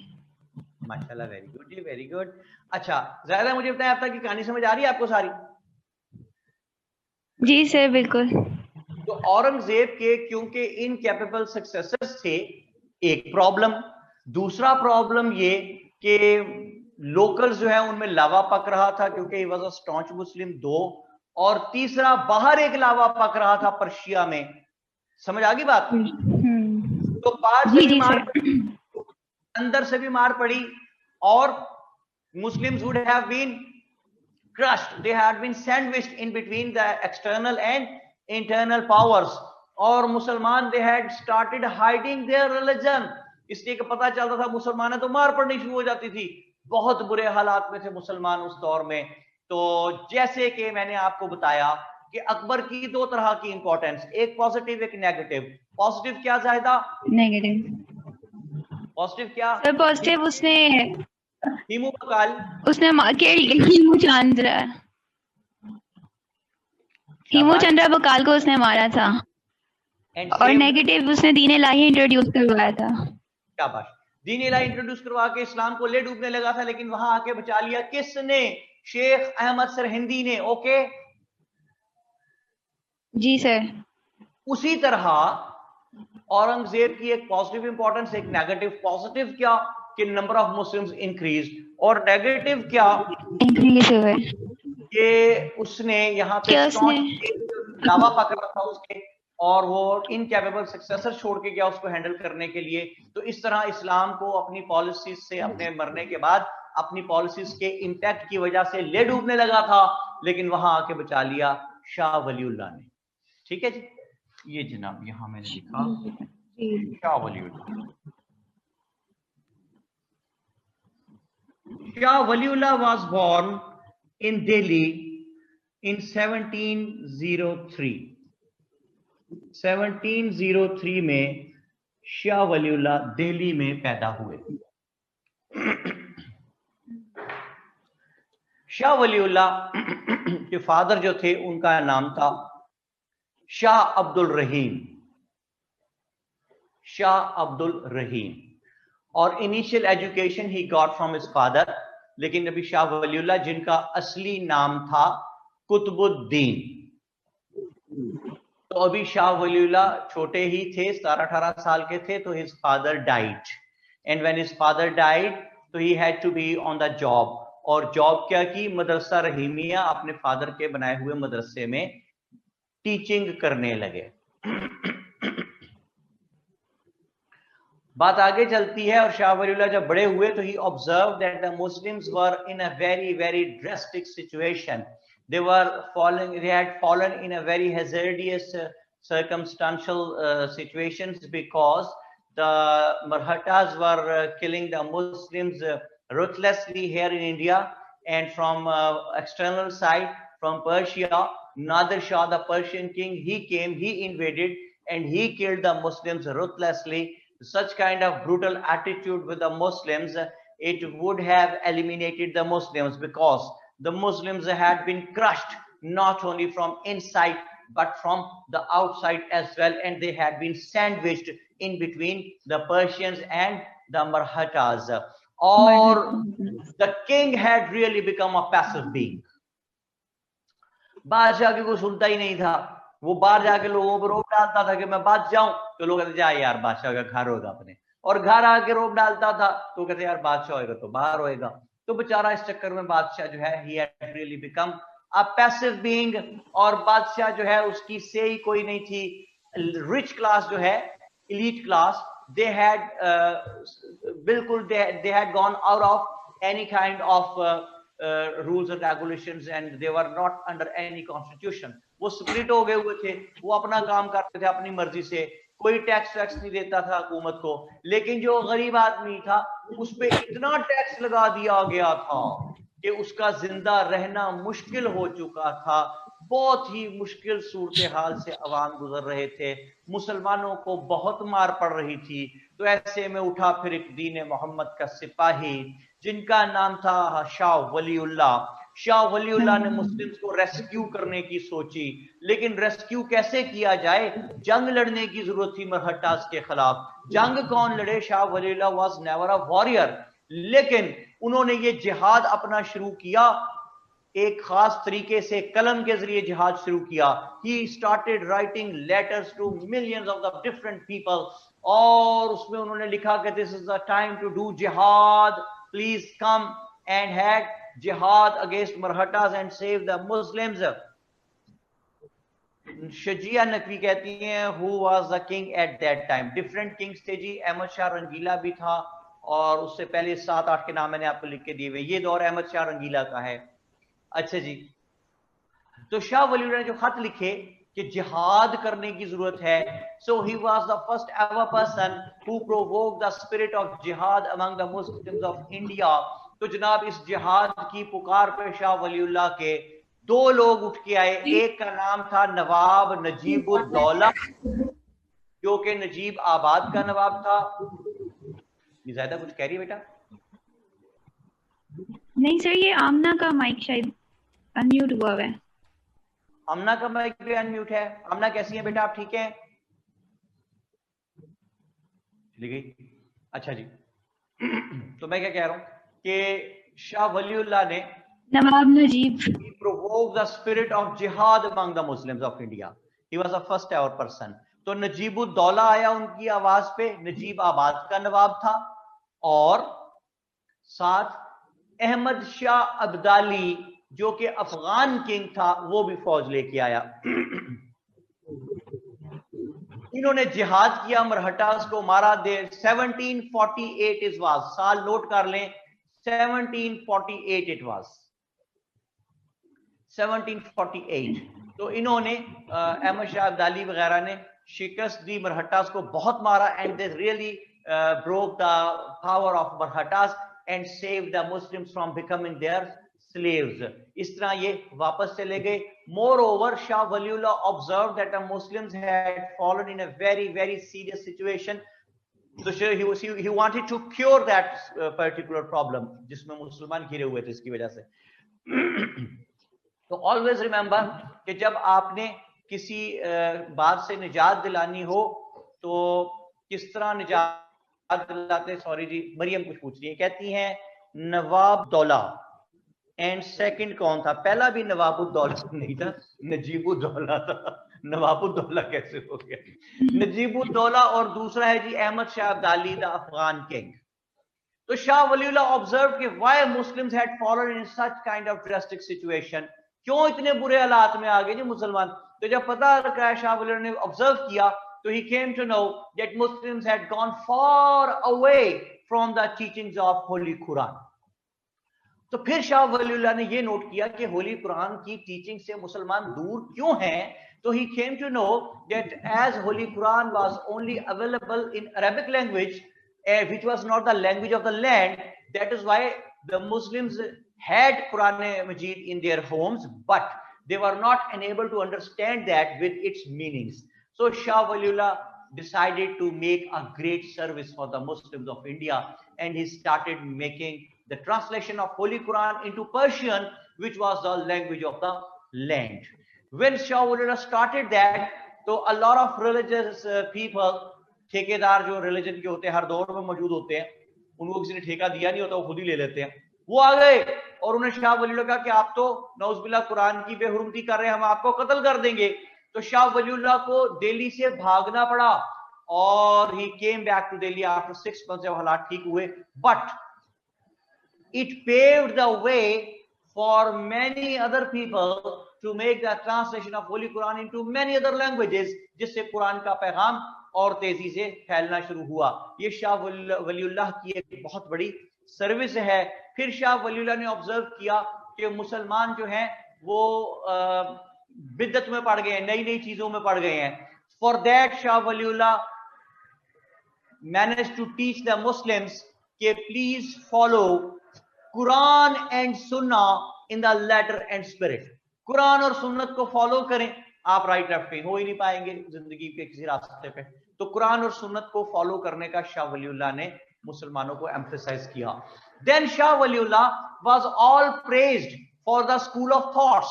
माशाल्लाह, वेरी गुड जी, वेरी गुड। अच्छा ज़ाहिदा, मुझे बताएं अब तक की कहानी समझ आ रही है आपको सारी? जी सर बिल्कुल। तो औरंगजेब के क्योंकि इनकैपेबल सक्सेसर्स थे, एक प्रॉब्लम। दूसरा प्रॉब्लम ये कि लोकल्स जो है उनमें लावा पक रहा था क्योंकि ही वाज अ स्टॉन्च मुस्लिम, 2। और तीसरा बाहर एक लावा पक रहा था पर्शिया में। समझ आ गई बात? तो बाहर से भी मार पड़ी, अंदर से भी मार पड़ी, और Muslims would have been crushed, they had been sandwiched in between the external and internal powers, और मुसलमान they had started hiding their religion, इसलिए कि पता चलता था मुसलमान है तो मार पड़नी शुरू हो जाती थी। बहुत बुरे हालात में थे मुसलमान उस दौर में। तो जैसे कि मैंने आपको बताया कि अकबर की 2 तरह की इंपॉर्टेंस, एक पॉजिटिव एक नेगेटिव। पॉजिटिव क्या जाहिदा? नेगेटिव। पॉजिटिव क्या? सर पॉजिटिव उसने हीमू बकाल, उसने हीमू चंद्रा बकाल को उसने मारा था। और नेगेटिव उसने दीन इलाही इंट्रोड्यूस करवाया था। शाबाश। दीन इलाही इंट्रोड्यूस करवा के इस्लाम को ले डूबने लगा था, लेकिन वहां आके बचा लिया किसने? शेख अहमद सरहिंदी ने। ओके जी सर। उसी तरह औरंगजेब की एक पॉजिटिव इंपॉर्टेंस, एक नेगेटिव। पॉजिटिव क्या कि नंबर ऑफ मुस्लिम्स इंक्रीज, और नेगेटिव क्या? इंक्रीज हुए कि उसने यहाँ पे दावा पकड़ा था उसके, और वो इनकैपेबल सक्सेसर छोड़ के गया उसको हैंडल करने के लिए। तो इस तरह इस्लाम को अपनी पॉलिसीज से, अपने मरने के बाद अपनी पॉलिसीज के इंपैक्ट की वजह से ले डूबने लगा था, लेकिन वहां आके बचा लिया शाह वलीउल्लाह ने। ठीक है जी, ये जनाब यहां मैंने लिखा Shah Waliullah. Shah Waliullah was born in Delhi in 1703। 1703 में शाह वलीउल्लाह दिल्ली में पैदा हुए। शाह वलीउल्लाह के फादर जो थे उनका नाम था शाह अब्दुल रहीम। शाह अब्दुल रहीम। और initial education he got from his father, लेकिन नबी शाह वलीउल्लाह जिनका असली नाम था कुतुबुद्दीन। तो अभी शाह वलीउल्लाह छोटे ही थे, 17-18 साल के थे, तो his father died, and when his father died तो he had to be on the job. और जॉब क्या की? मदरसा रहीमिया, अपने फादर के बनाए हुए मदरसे में टीचिंग करने लगे। बात आगे चलती है, और शाह वलीउल्लाह जब बड़े हुए तो he observe that the Muslims were in a very very drastic situation. They had fallen in a very hazardous circumstantial situations, because the Marathas were killing the Muslims ruthlessly here in India, and from external side, from Persia, Nadir Shah, the Persian king, he came, he invaded, and he killed the Muslims ruthlessly. such kind of brutal attitude with the Muslims, it would have eliminated the Muslims, because the Muslims had been crushed not only from inside but from the outside as well, and they had been sandwiched in between the Persians and the Marhatas, or the king had really become a passive being. बादशाह की कोई सुनता ही नहीं था, वो बाहर जाके लोगों पर रोब डालता था कि मैं बात जाऊं, तो लोग कहते जा यार बादशाह का घर होगा अपने, और घर आके रोब डालता था तो कहते यार बादशाह होएगा तो बाहर होएगा। तो बेचारा इस चक्कर में बादशाह जो है he had really become a passive being, और बादशाह जो है उसकी से ही कोई नहीं थी। रिच क्लास जो है, elite class, they had बिल्कुल they had gone out of any kind of rules and regulations, and they were not under any constitution. वो स्प्लिट हो गए हुए थे, वो अपना काम करते थे अपनी मर्जी से, कोई टैक्स वैक्स नहीं देता था हुकूमत को। लेकिन जो गरीब आदमी था उस पे इतना टैक्स लगा दिया गया था कि उसका जिंदा रहना मुश्किल हो चुका था। बहुत ही मुश्किल सूरत हाल से अवाम गुजर रहे थे, मुसलमानों को बहुत मार पड़ रही थी। तो ऐसे में उठा फिर एक दीन मोहम्मद का सिपाही जिनका नाम था शाह वलीउल्लाह। शाह वलीउल्लाह ने मुस्लिम्स को रेस्क्यू करने की सोची, लेकिन रेस्क्यू कैसे किया जाए, जंग लड़ने की जरूरत थी मरहट्टास के खिलाफ। जंग कौन लड़े, Shah Waliullah was never a warrior, लेकिन उन्होंने ये जिहाद अपना शुरू किया, एक खास तरीके से कलम के जरिए जिहाद शुरू किया। He started writing letters to millions of the different people, और उसमें उन्होंने लिखा कि this is the time to do jihad, please come and had jihad against Marhatas and save the Muslims. Shazia Naqvi कहती हैं who was the king at that time. Different kings थे जी, अहमद शाह रंगीला भी था, और उससे पहले 7-8 के नाम मैंने आपको लिख के दिए हुए। ये दौर अहमद शाह रंगीला का है। अच्छा जी, तो शाह वलीउल्लाह ने जो खत लिखे कि जिहाद करने की जरूरत है, so he was the first ever person who provoked the spirit of jihad among the Muslims of India. तो जनाब इस जिहाद की पुकार पे शाह वलीउल्लाह के 2 लोग उठ के आए। एक का नाम था नवाब नजीबुद्दौला, जो कि नजीब आबाद का नवाब था। निज़ायदा कुछ कह रही है बेटा? नहीं सर, ये आमना का माइक शायद अनम्यूट हुआ है। आमना का माइक भी अनम्यूट है। आमना कैसी है बेटा, आप ठीक हैं? चली गई। अच्छा जी, तो मैं क्या कह रहा हूं कि शाह वलीउल्लाह ने नवाब Najeeb provoked the spirit of jihad among the Muslims of India. He was the first ever person. तो नजीबुद्दौला आया उनकी आवाज पे, नजीब आबाद का नवाब था, और साथ अहमद शाह अब्दाली जो कि अफगान किंग था वो भी फौज लेके आया। इन्होंने जिहाद किया, मरहटास को मारा। दे 1748 इस वाज, साल नोट कर लें, 1748 इट वाज, 1748। तो इन्होंने अहमद शाह अब्दाली वगैरह ने शिकस्त दी, मरहटास को बहुत मारा, and they really broke the power of Marhatas and save the Muslims from becoming their slaves. इस तरह ये वापस चले गए। Moreover, Shah Waliullah observed that the Muslims had fallen in a very, very serious situation. So he wanted to cure that particular problem, जिसमें मुसलमान घिरे हुए थे इसकी वजह से। तो always remember कि जब आपने किसी बात से निजात दिलानी हो तो किस तरह निजात दिलाते। सॉरी जी, मरियम कुछ पूछ रही है, कहती हैं नवाब दौला एंड सेकंड कौन था? पहला भी नवाबुद्दौला नहीं था, नजीबुद्दौला था। नवाबुद्दौला कैसे हो गया? नजीबुद्दौला, और दूसरा है जी अहमद शाह अब्दाली द अफगान किंग। तो शाह वलीउल्लाह ऑब्जर्व कि why Muslims had fallen in such kind of drastic situation, क्यों इतने बुरे हालात में आ गए जी मुसलमान। तो जब पता लगा, शाह वलीउल्लाह ने ऑब्जर्व किया, तो he came to know that Muslims had gone far away from the teachings of holy Quran. तो फिर शाह वलीउल्लाह ने ये नोट किया कि होली कुरान की टीचिंग से मुसलमान दूर क्यों हैं। तो he came to know that as Holy Quran was only available in Arabic language, which was not the language of the land, that is why the Muslims had Quran Majid in their homes, but they were not unable to understand that with its meanings. So Shah Waliullah decided to make a great service for the Muslims of India, and he started making the translation of Holy Quran into Persian, which was the language of the land. When Shah Waliullah started that, तो a lot of religious people, ठेकेदार जो रिलीजन के होते हैं हर दौर में मौजूद होते हैं, उनको किसी ने ठेका दिया नहीं होता, वो खुद ही ले लेते हैं, वो आ गए और उन्हें शाह वलीउल्लाह कहा कि आप तो नौजुबिल्लाह कुरान की बेहुरमती कर रहे हैं, हम आपको कत्ल कर देंगे। तो शाह वलीउल्लाह को दिल्ली से भागना पड़ा और he came back to Delhi after 6 months जब हालात ठीक हुए, but it paved the way for many other people to make the translation of Holy Quran into many other languages, जिससे कुरान का पैगाम और तेजी से फैलना शुरू हुआ। ये शाह वलीउल्लाह की एक बहुत बड़ी सर्विस है। फिर शाह वलीउल्लाह ने ऑब्जर्व किया कि मुसलमान जो हैं वो बिदअत में पड़ गए हैं, नई नई चीजों में पड़ गए हैं। For that Shah Waliullah manage to teach the Muslims कि please follow Quran and Sunna in the letter and spirit. Quran और सुन्नत को फॉलो करें, आप राइट लेफ्ट कहीं हो ही नहीं पाएंगे जिंदगी के किसी रास्ते पे। तो कुरान और सुन्नत को फॉलो करने का शाह वलीउल्लाह ने मुसलमानों को एम्फसाइज किया। Then Shah Waliullah was all praised for the school of thoughts,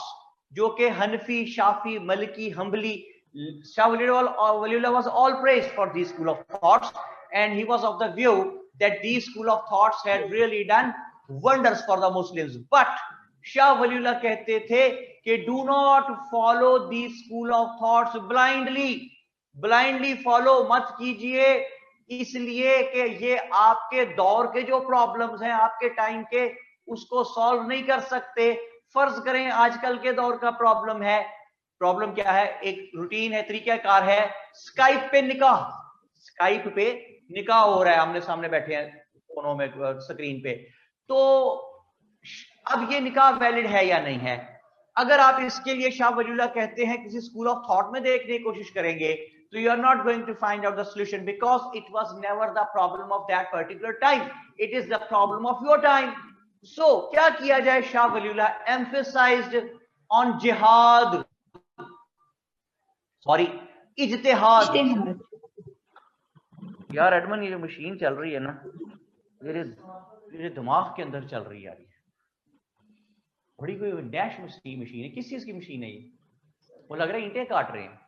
जो कि Hanafi, Shafi, Maliki, Hanbali. Shah Waliullah was all praised for the school of thoughts and he was of the view that the school of thoughts had really done wonders for the Muslims. But Shah Waliullah कहते थे कि do not follow the school of thoughts blindly follow मत कीजिए, इसलिए कि ये आपके दौर के जो प्रॉब्लम्स हैं आपके टाइम के, उसको सॉल्व नहीं कर सकते। फर्ज करें आजकल के दौर का प्रॉब्लम है, प्रॉब्लम क्या है, एक रूटीन है, तरीकाकार है, स्काइप पे निकाह हो रहा है, आमने सामने बैठे हैं फोनों में, स्क्रीन पे। तो अब ये निकाह वैलिड है या नहीं है? अगर आप इसके लिए शाह वलीउल्लाह कहते हैं किसी स्कूल ऑफ थॉट में देखने की कोशिश करेंगे, तो you are not going to find out the solution, because it was never the problem of that particular time, it is the problem of your time. So क्या किया जाए? Shah Waliullah emphasized on jihad, sorry ijtihad. यार एडमन, ये जो मशीन चल रही है ना, मेरे दिमाग के अंदर चल रही है यार, बड़ी कोई डैश मशीन है। किस चीज की मशीन है ये? वो लग रहा है ईंटें काट रहे हैं।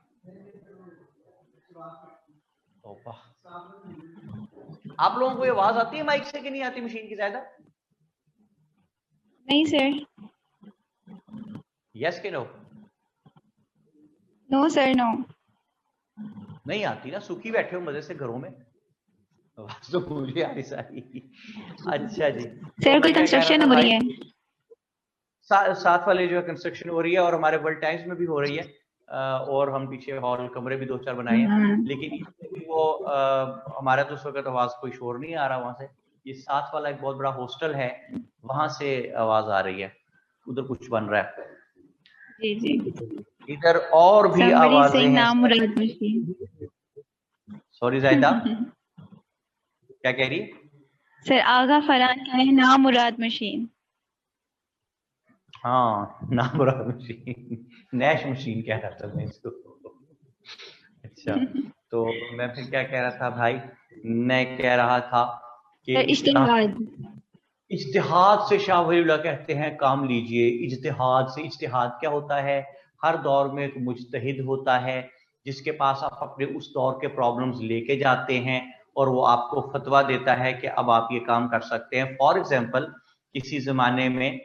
आप लोगों को ये आवाज आती है माइक से कि नहीं आती मशीन की? ज्यादा नहीं सर। यस के नो? नो सर, नो नहीं आती ना, सूखी बैठे हो मजे से घरों में, आवाज तो मुझे आ रही सारी। अच्छा जी सर, कोई कंस्ट्रक्शन हो रही है? साथ वाले जो कंस्ट्रक्शन हो रही है और हमारे वर्ल्ड टाइम्स में भी हो रही है, और हम पीछे हॉल कमरे भी 2-4 बनाए हैं, लेकिन वो हमारा तो उस वक्त आवाज कोई शोर नहीं आ रहा वहां से। ये साथ वाला एक बहुत बड़ा हॉस्टल है, वहां से आवाज आ रही है, उधर कुछ बन रहा है। जी जी, इधर और भी आवाजें हैं। सॉरी जायदा, क्या कह रही है? सर आगा फरहान का है नामुराद मशीन। हाँ, नामुराद मशीन, नैश मशीन कह रहा था मैं इसको। अच्छा, तो मैं फिर क्या कह रहा था भाई? मैं कह रहा था कि इज्तिहाद से शाह वलीउल्लाह कहते हैं काम लीजिए। इज्तिहाद से, इज्तिहाद क्या होता है? हर दौर में एक मुज्तहिद होता है जिसके पास आप अपने उस दौर के प्रॉब्लम्स लेके जाते हैं और वो आपको फतवा देता है कि अब आप ये काम कर सकते हैं। फॉर एग्जाम्पल, किसी जमाने में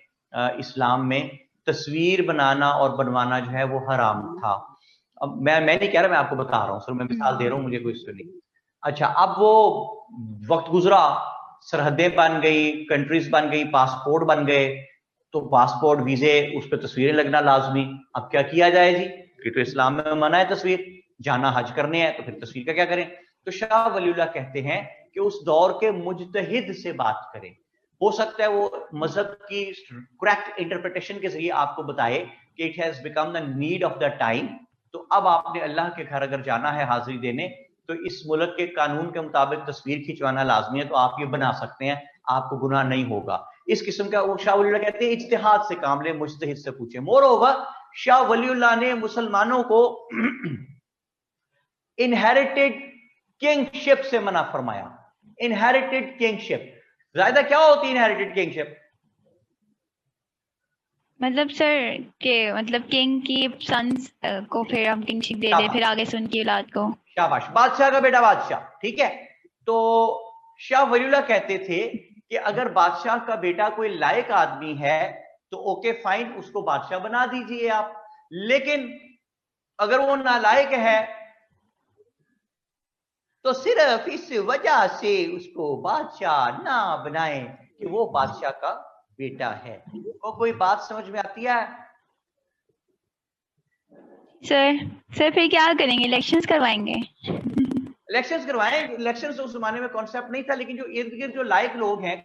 इस्लाम में तस्वीर बनाना और बनवाना जो है वो हराम था। अब मैं नहीं कह रहा, मैं आपको बता रहा हूँ, सिर्फ मैं मिसाल दे रहा हूँ, मुझे कोई इससे नहीं। अच्छा, अब वो वक्त गुजरा, सरहदें बन गई, कंट्रीज बन गई, पासपोर्ट बन गए, तो पासपोर्ट, वीजे, उस पर तस्वीरें लगना लाजमी। अब क्या किया जाए जी? कि तो इस्लाम में मना है तस्वीर, जाना हज करने हैं तो फिर तस्वीर का क्या करें? तो शाह वलीउल्लाह कहते हैं कि उस दौर के मुज्तहिद से बात करें। हो सकता है वो मजहब की करेक्ट इंटरप्रिटेशन के जरिए आपको बताए कि it has become the need of the time. तो अब आपने अल्लाह के घर अगर जाना है हाजिरी देने, तो इस मुल्क के कानून के मुताबिक तस्वीर खिंचवाना लाजमी है, तो आप ये बना सकते हैं, आपको गुनाह नहीं होगा। इस किस्म का वो शाह वलीउल्लाह कहते हैं इज्तिहाद से काम ले, मुज्तहिद से पूछे। मोर ओवर, शाह वलीउल्लाह ने मुसलमानों को इनहेरिटेड किंगशिप से मना फरमाया। इनहेरिटेड किंगशिप, ज़ाहिदा क्या होती है इनहेरिटेड किंगशिप? मतलब सर के मतलब किंग की सन्स को फिर हम किंगशिप दे दे, फिर आगे से उनकी औलाद को। शाबाश, बादशाह का बेटा बादशाह, ठीक है। तो शाह वलीउल्लाह कहते थे कि अगर बादशाह का बेटा कोई लायक आदमी है तो ओके फाइन, उसको बादशाह बना दीजिए आप, लेकिन अगर वो नालायक है तो सिर्फ इस वजह से उसको बादशाह ना बनाए कि वो बादशाह का बेटा है। तो कोई बात समझ में आती है? सर फिर क्या करेंगे? इलेक्शंस करवाएंगे? इलेक्शंस करवाएं। इलेक्शंस उस जमाने में कॉन्सेप्ट नहीं था, लेकिन जो इर्द गिर्द जो लायक लोग हैं,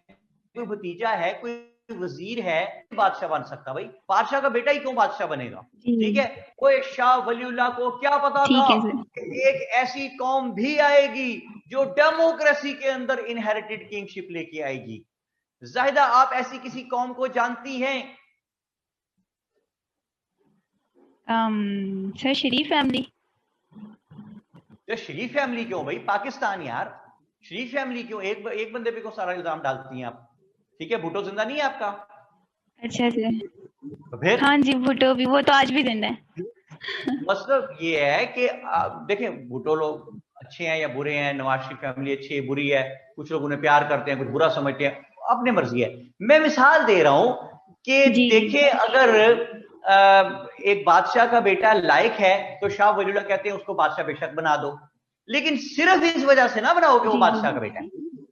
कोई भतीजा है, कोई वजीर है, बादशाह बन सकता। भाई बादशाह का बेटा ही क्यों बादशाह बनेगा? ठीक है। वो शाह वलीउल्लाह को क्या पता था कि एक ऐसी कौम भी आएगी जो डेमोक्रेसी के अंदर इनहेरिटेड किंगशिप लेके आएगी। जाहिदा, आप ऐसी किसी कौम को जानती हैं? सर शरीफ फैमिली। तो शरीफ फैमिली क्यों भाई? पाकिस्तान यार, शरीफ फैमिली क्यों? एक बंदे पे को सारा इल्जाम डालती हैं आप। ठीक है, भुट्टो जिंदा नहीं है आपका? अच्छा सर। तो फिर हाँ जी, भुट्टो भी, वो तो आज भी जिंदा है। मतलब ये है कि देखें, भुट्टो लोग अच्छे हैं या बुरे हैं, नवाज शरीफ फैमिली अच्छी है बुरी है, कुछ लोग उन्हें प्यार करते हैं, कुछ बुरा समझते हैं, अपनी मर्जी है। मैं मिसाल दे रहा हूं कि देखिए, अगर एक बादशाह का बेटा लायक है तो शाह वलीउल्लाह कहते हैं उसको बादशाह बेशक बना दो, लेकिन सिर्फ इस वजह से ना बनाओ कि वो बादशाह का बेटा है।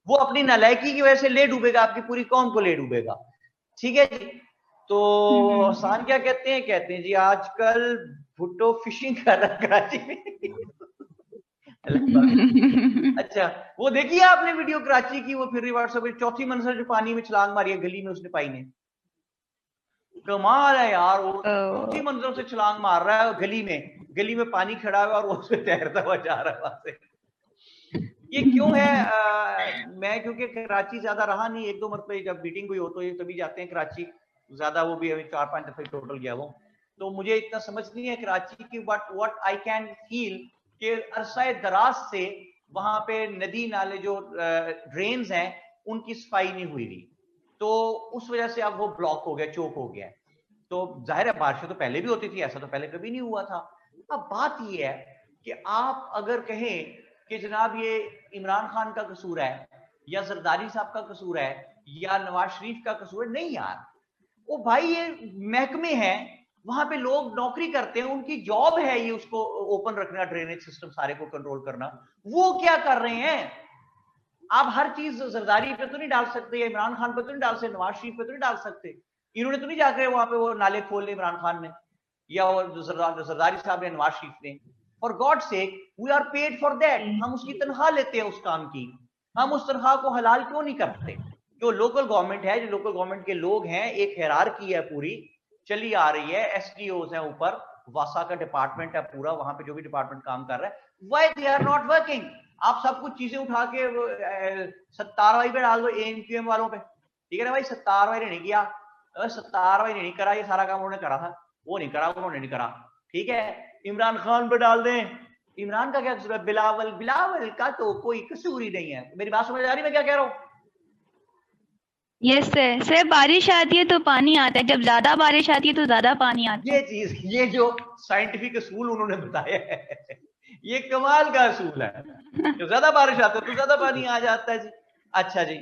वो अपनी नालायकी की वजह से ले डूबेगा, आपकी पूरी कौम को ले डूबेगा। ठीक है जी। तो हसान क्या कहते हैं? कहते हैं जी आजकल भुट्टो फिशिंग कर रहा है कराची में। अच्छा, वो देखिए आपने वीडियो कराची की, वो फिर रिवर्स हो गई, चौथी मंजिल जो पानी में छलांग मारी है गली में उसने पाई ने। कमाल है यार, वो चौथी मंजिल से छलांग मार रहा है गली में पानी खड़ा है और वो उससे तैरता हुआ जा रहा है वहां से। ये क्यों है? मैं क्योंकि कराची ज्यादा रहा नहीं, एक दो मरतबे जब मीटिंग हुई हो तो ये तभी जाते हैं कराची, ज्यादा वो भी अभी 4-5 दफे टोटल गया वो, तो मुझे इतना समझ नहीं है कराची की। But what I can feel कि अरसा दराज से वहां पे नदी नाले जो ड्रेन्स हैं उनकी सफाई नहीं हुई थी, तो उस वजह से अब वो ब्लॉक हो गया, चोक हो गया। तो जाहिर है बारिशें तो पहले भी होती थी, ऐसा तो पहले कभी नहीं हुआ था। अब बात ये है कि आप अगर कहें कि जनाब ये इमरान खान का कसूर है या जरदारी साहब का कसूर है या नवाज शरीफ का कसूर है, नहीं यार, वो भाई ये महकमे हैं, वहां पे लोग नौकरी करते हैं, उनकी जॉब है ये उसको ओपन रखना, ड्रेनेज सिस्टम सारे को कंट्रोल करना। वो क्या कर रहे हैं? आप हर चीज जरदारी पे तो नहीं डाल सकते, या इमरान खान पे तो नहीं डाल सकते, नवाज शरीफ पे तो नहीं डाल सकते। इन्होंने तो नहीं जाकर वहां पे वो नाले खोले इमरान खान ने या वो जरदारी साहब ने, नवाज शरीफ ने। For God sake, we are paid for that. हम उसकी तनख्वाह लेते हैं उस काम की, हम उस तनख्वाह को हलाल क्यों नहीं करते? जो लोकल गवर्नमेंट है, जो लोकल गवर्नमेंट के लोग हैं, एक हायरार्की है पूरी चली आ रही है, एसडीओज हैं ऊपर, वासा का डिपार्टमेंट है पूरा, वहां पे जो भी डिपार्टमेंट काम कर रहा है, why they are not working? आप सब कुछ चीजें उठा के सत्तार भाई पे डाल दो, एएमक्यूएम वालों पे। ठीक है ना भाई, सत्तार भाई ने नहीं किया, सत्तार भाई ने नहीं करा, ये सारा काम उन्होंने करा था, वो नहीं करा, उन्होंने नहीं करा। ठीक है, इमरान खान पे डाल दें, इमरान का क्या कसूर है? बिलावल का तो कोई कसूर ही नहीं है। मेरी बात समझ आ रही, मैं क्या कह रहा हूँ? Yes sir. सर बारिश आती है तो पानी आता है, जब ज्यादा बारिश आती है तो ज्यादा पानी आता है। ये चीज, ये जो साइंटिफिक असूल उन्होंने बताया है, ये कमाल का असूल है। जब ज्यादा बारिश आती है तो ज्यादा पानी आ जाता है जी। अच्छा जी,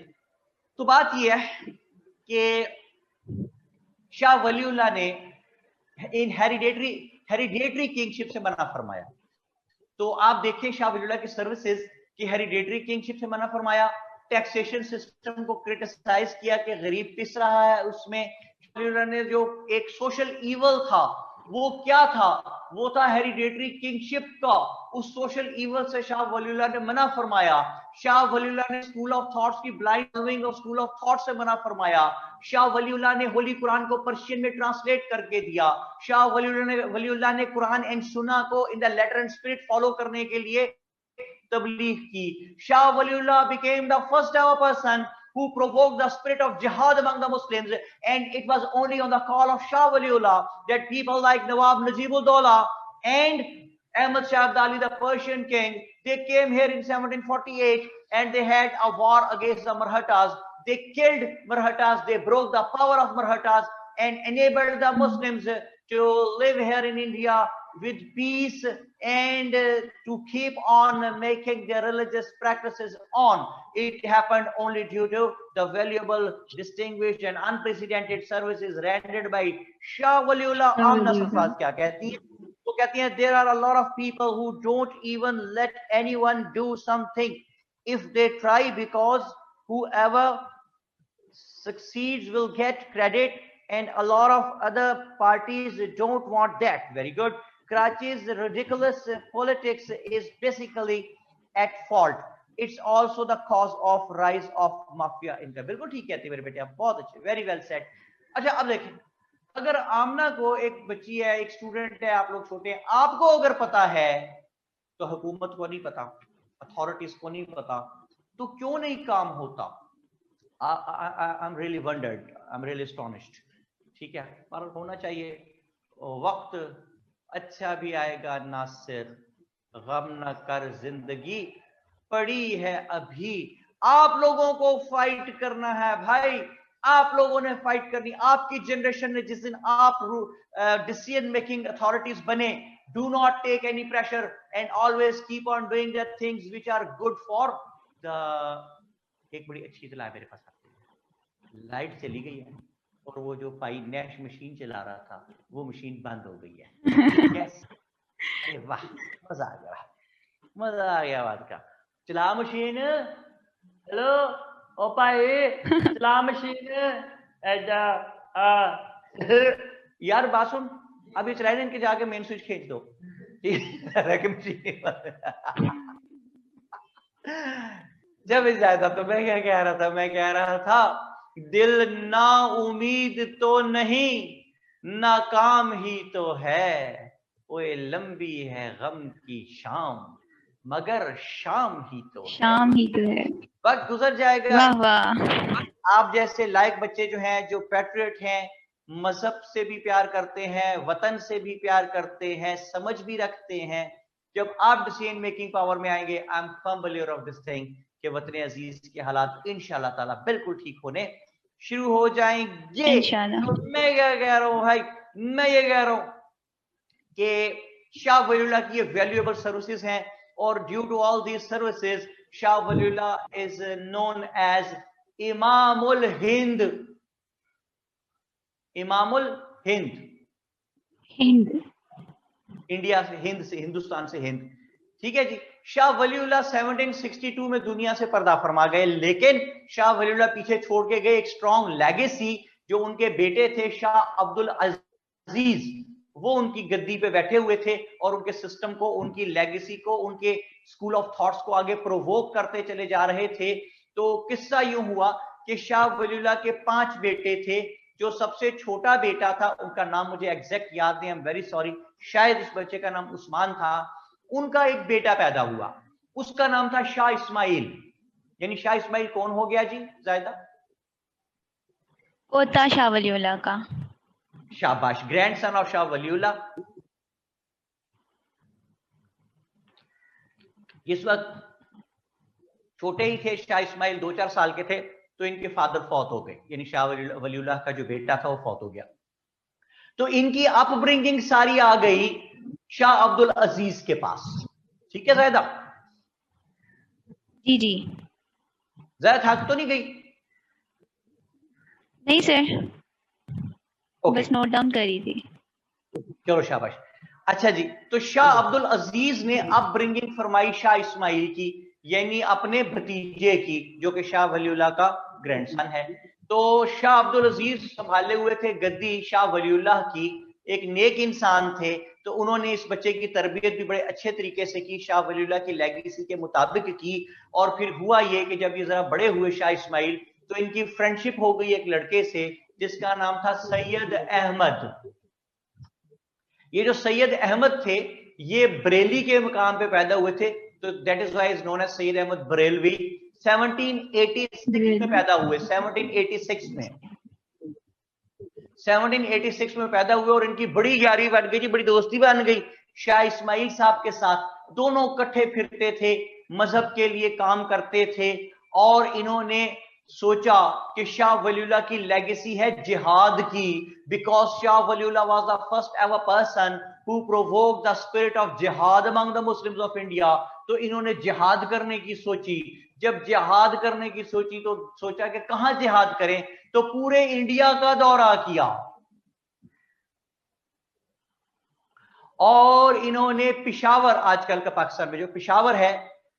तो बात ये है कि शाह वलीउल्लाह ने इन हेरिडेटरी किंगशिप से मना फरमाया। तो आप देखें शाह वलीउल्लाह की सर्विसेज की हेरिडेटरी किंगशिप से मना फरमाया, टैक्सेशन सिस्टम को क्रिटिसाइज किया कि गरीब पिस रहा है उसमें। शाह वलीउल्लाह ने जो एक सोशल ईवल था वो क्या था? वो था हेरिडेटरी किंगशिप का। उस सोशल ईवल से शाह वलीउल्लाह ने मना फरमाया। शाह वलीउल्लाह ने स्कूल ऑफ थॉट्स की ब्लाइंड फॉलोइंग और स्कूल ऑफ थॉट से मना फरमाया। शाह वलीउल्लाह ने होली कुरान को पर्शियन में ट्रांसलेट करके दिया। शाह वलीउल्लाह ने कुरान एंड सुन्ना को in the letter and spirit follow करने के लिए तबलीग की। Shah Waliullah became the first ever person who provoked the spirit of jihad among the Muslims, and it was only on the call of Shah Waliullah that people like Nawab Najibul Dawla and Ahmad Shah Abdali, the Persian king, they came here in 1748 and they had a war against the Marathas. They killed Marathas, they broke the power of Marathas and enabled the Muslims to live here in India with peace and to keep on making their religious practices on. It happened only due to the valuable, distinguished and unprecedented services rendered by Shah Waliullah. Amna Safaz kya कहती है? वो कहती हैं there are a lot of people who don't even let anyone do something if they try, because whoever succeeds will get credit and a lot of other parties don't want that. Very good. Karachi's ridiculous politics is basically at fault. It's also the cause of rise of mafia income. बिल्कुल ठीक कहते हैं मेरे बेटे आप, बहुत अच्छे, very well said. अच्छा अब देखें, अगर आमना को एक बच्ची है, एक स्टूडेंट है, आप लोग छोटे हैं, आपको अगर पता है तो हुकूमत को नहीं पता, अथॉरिटीज को नहीं पता, तो क्यों नहीं काम होता? I'm really wondered, I'm really astonished. ठीक है, पर होना चाहिए. वक्त अच्छा भी आएगा नासिर, गम न कर, जिंदगी पड़ी है अभी. आप लोगों को फाइट करना है भाई, आप लोगों ने फाइट करनी. आपकी जनरेशन ने, जिस दिन आप डिसीजन मेकिंग अथॉरिटीज बने, do not take any pressure and always keep on doing the things which are good for the. एक बड़ी अच्छी इत्तला मेरे पास आती है, लाइट चली गई है और वो जो भाई नैश मशीन चला रहा था वो मशीन बंद हो गई है. यस, अरे वाह, मजा आ गया, मजा आ गया बात का. चला मशीन, हेलो ओ भाई, चला मशीन. यार बात सुन, अभी चलाए इनके, जाके मेन स्विच खींच दो. जब इस जाए था तो मैं क्या कह रहा था, मैं कह रहा था दिल ना उम्मीद तो नहीं, नाकाम ही तो है. ओए लंबी है गम की शाम, मगर शाम ही तो है. वक्त गुजर जाएगा. वाह वाह. आप जैसे लायक बच्चे जो हैं, जो पैट्रियट हैं, मजहब से भी प्यार करते हैं, वतन से भी प्यार करते हैं, समझ भी रखते हैं, जब आप डिसीजन मेकिंग पावर में आएंगे, I am firm believer of this thing कि वतन अजीज के हालात इंशाल्लाह ताला बिल्कुल ठीक होने शुरू हो जाएंगे. तो मैं क्या कह रहा हूं भाई, मैं ये कह रहा हूं कि शाह वलीउल्लाह की ये वैल्यूएबल सर्विसेज हैं, और due to all these services Shah Waliullah is known as Imamul Hind. Imamul Hind, India से हिंद, से हिंदुस्तान से हिंद. ठीक है जी. शाह वलीउल्लाह 1762 में दुनिया से पर्दा फरमा गए, लेकिन शाह वलीउल्लाह पीछे छोड़ के गए एक स्ट्रॉन्ग लेगेसी. जो उनके बेटे थे शाह अब्दुल अजीज, वो उनकी गद्दी पे बैठे हुए थे और उनके सिस्टम को, उनकी लेगेसी को, उनके स्कूल ऑफ थॉट्स को आगे प्रोवोक करते चले जा रहे थे. तो किस्सा यूं हुआ कि शाह वलीउल्लाह के 5 बेटे थे. जो सबसे छोटा बेटा था, उनका नाम मुझे एग्जैक्ट याद नहीं, आई एम वेरी सॉरी, शायद उस बच्चे का नाम उस्मान था. उनका एक बेटा पैदा हुआ, उसका नाम था शाह इस्माइल. यानी शाह इस्माइल कौन हो गया जी जायदा? पोता शाह वलीउल्लाह का. शाबाश, ग्रैंडसन ऑफ शाह वलीउल्लाह. इस वक्त छोटे ही थे शाह इस्माइल, 2-4 साल के थे, तो इनके फादर फौत हो गए. यानी शाह वलीउल्लाह का जो बेटा था वो फौत हो गया. तो इनकी अपब्रिंगिंग सारी आ गई शाह अब्दुल अजीज के पास. ठीक है जायदा? जी जी. जायदा थक तो नहीं गई? नहीं सर, बस नोट डाउन करी थी. चलो शाबाश. अच्छा जी, तो शाह अब्दुल अजीज ने अपब्रिंगिंग फरमाई शाह इस्माइल की, यानी अपने भतीजे की, जो कि शाह वलीउल्लाह का ग्रैंडसन है. तो शाह अब्दुल अजीज संभाले हुए थे गद्दी शाह वलीउल्लाह की, एक नेक इंसान थे. तो उन्होंने इस बच्चे की तरबियत भी बड़े अच्छे तरीके से की, शाह वलीउल्लाह की लेगेसी के मुताबिक की. और फिर हुआ ये कि जब ये जरा बड़े हुए शाह इस्माइल, तो इनकी फ्रेंडशिप हो गई एक लड़के से जिसका नाम था सैयद अहमद. ये जो सैयद अहमद थे, ये बरेली के मकाम पे पैदा हुए थे, तो that is why is known as Syed Ahmad Barelvi. 1786 में पैदा हुए, 1786 में 1786 में पैदा हुए, और इनकी बड़ी यारी बन गई, बड़ी दोस्ती बन गई शाह इस्माइल साहब के साथ, दोनों इकट्ठे फिरते थे, मजहब के लिए काम करते थे, और इन्होंने सोचा कि शाह वलीउल्लाह की लेगेसी है जिहाद की, because Shah Waliullah was the first ever person who provoke the spirit of jihad among the Muslims of India. तो इन्होंने जिहाद करने की सोची। जब जिहाद करने की सोची तो सोचा कि कहां जिहाद करें, तो पूरे इंडिया का दौरा किया, और इन्होंने पिशावर, आजकल का पाकिस्तान में जो पिशावर है,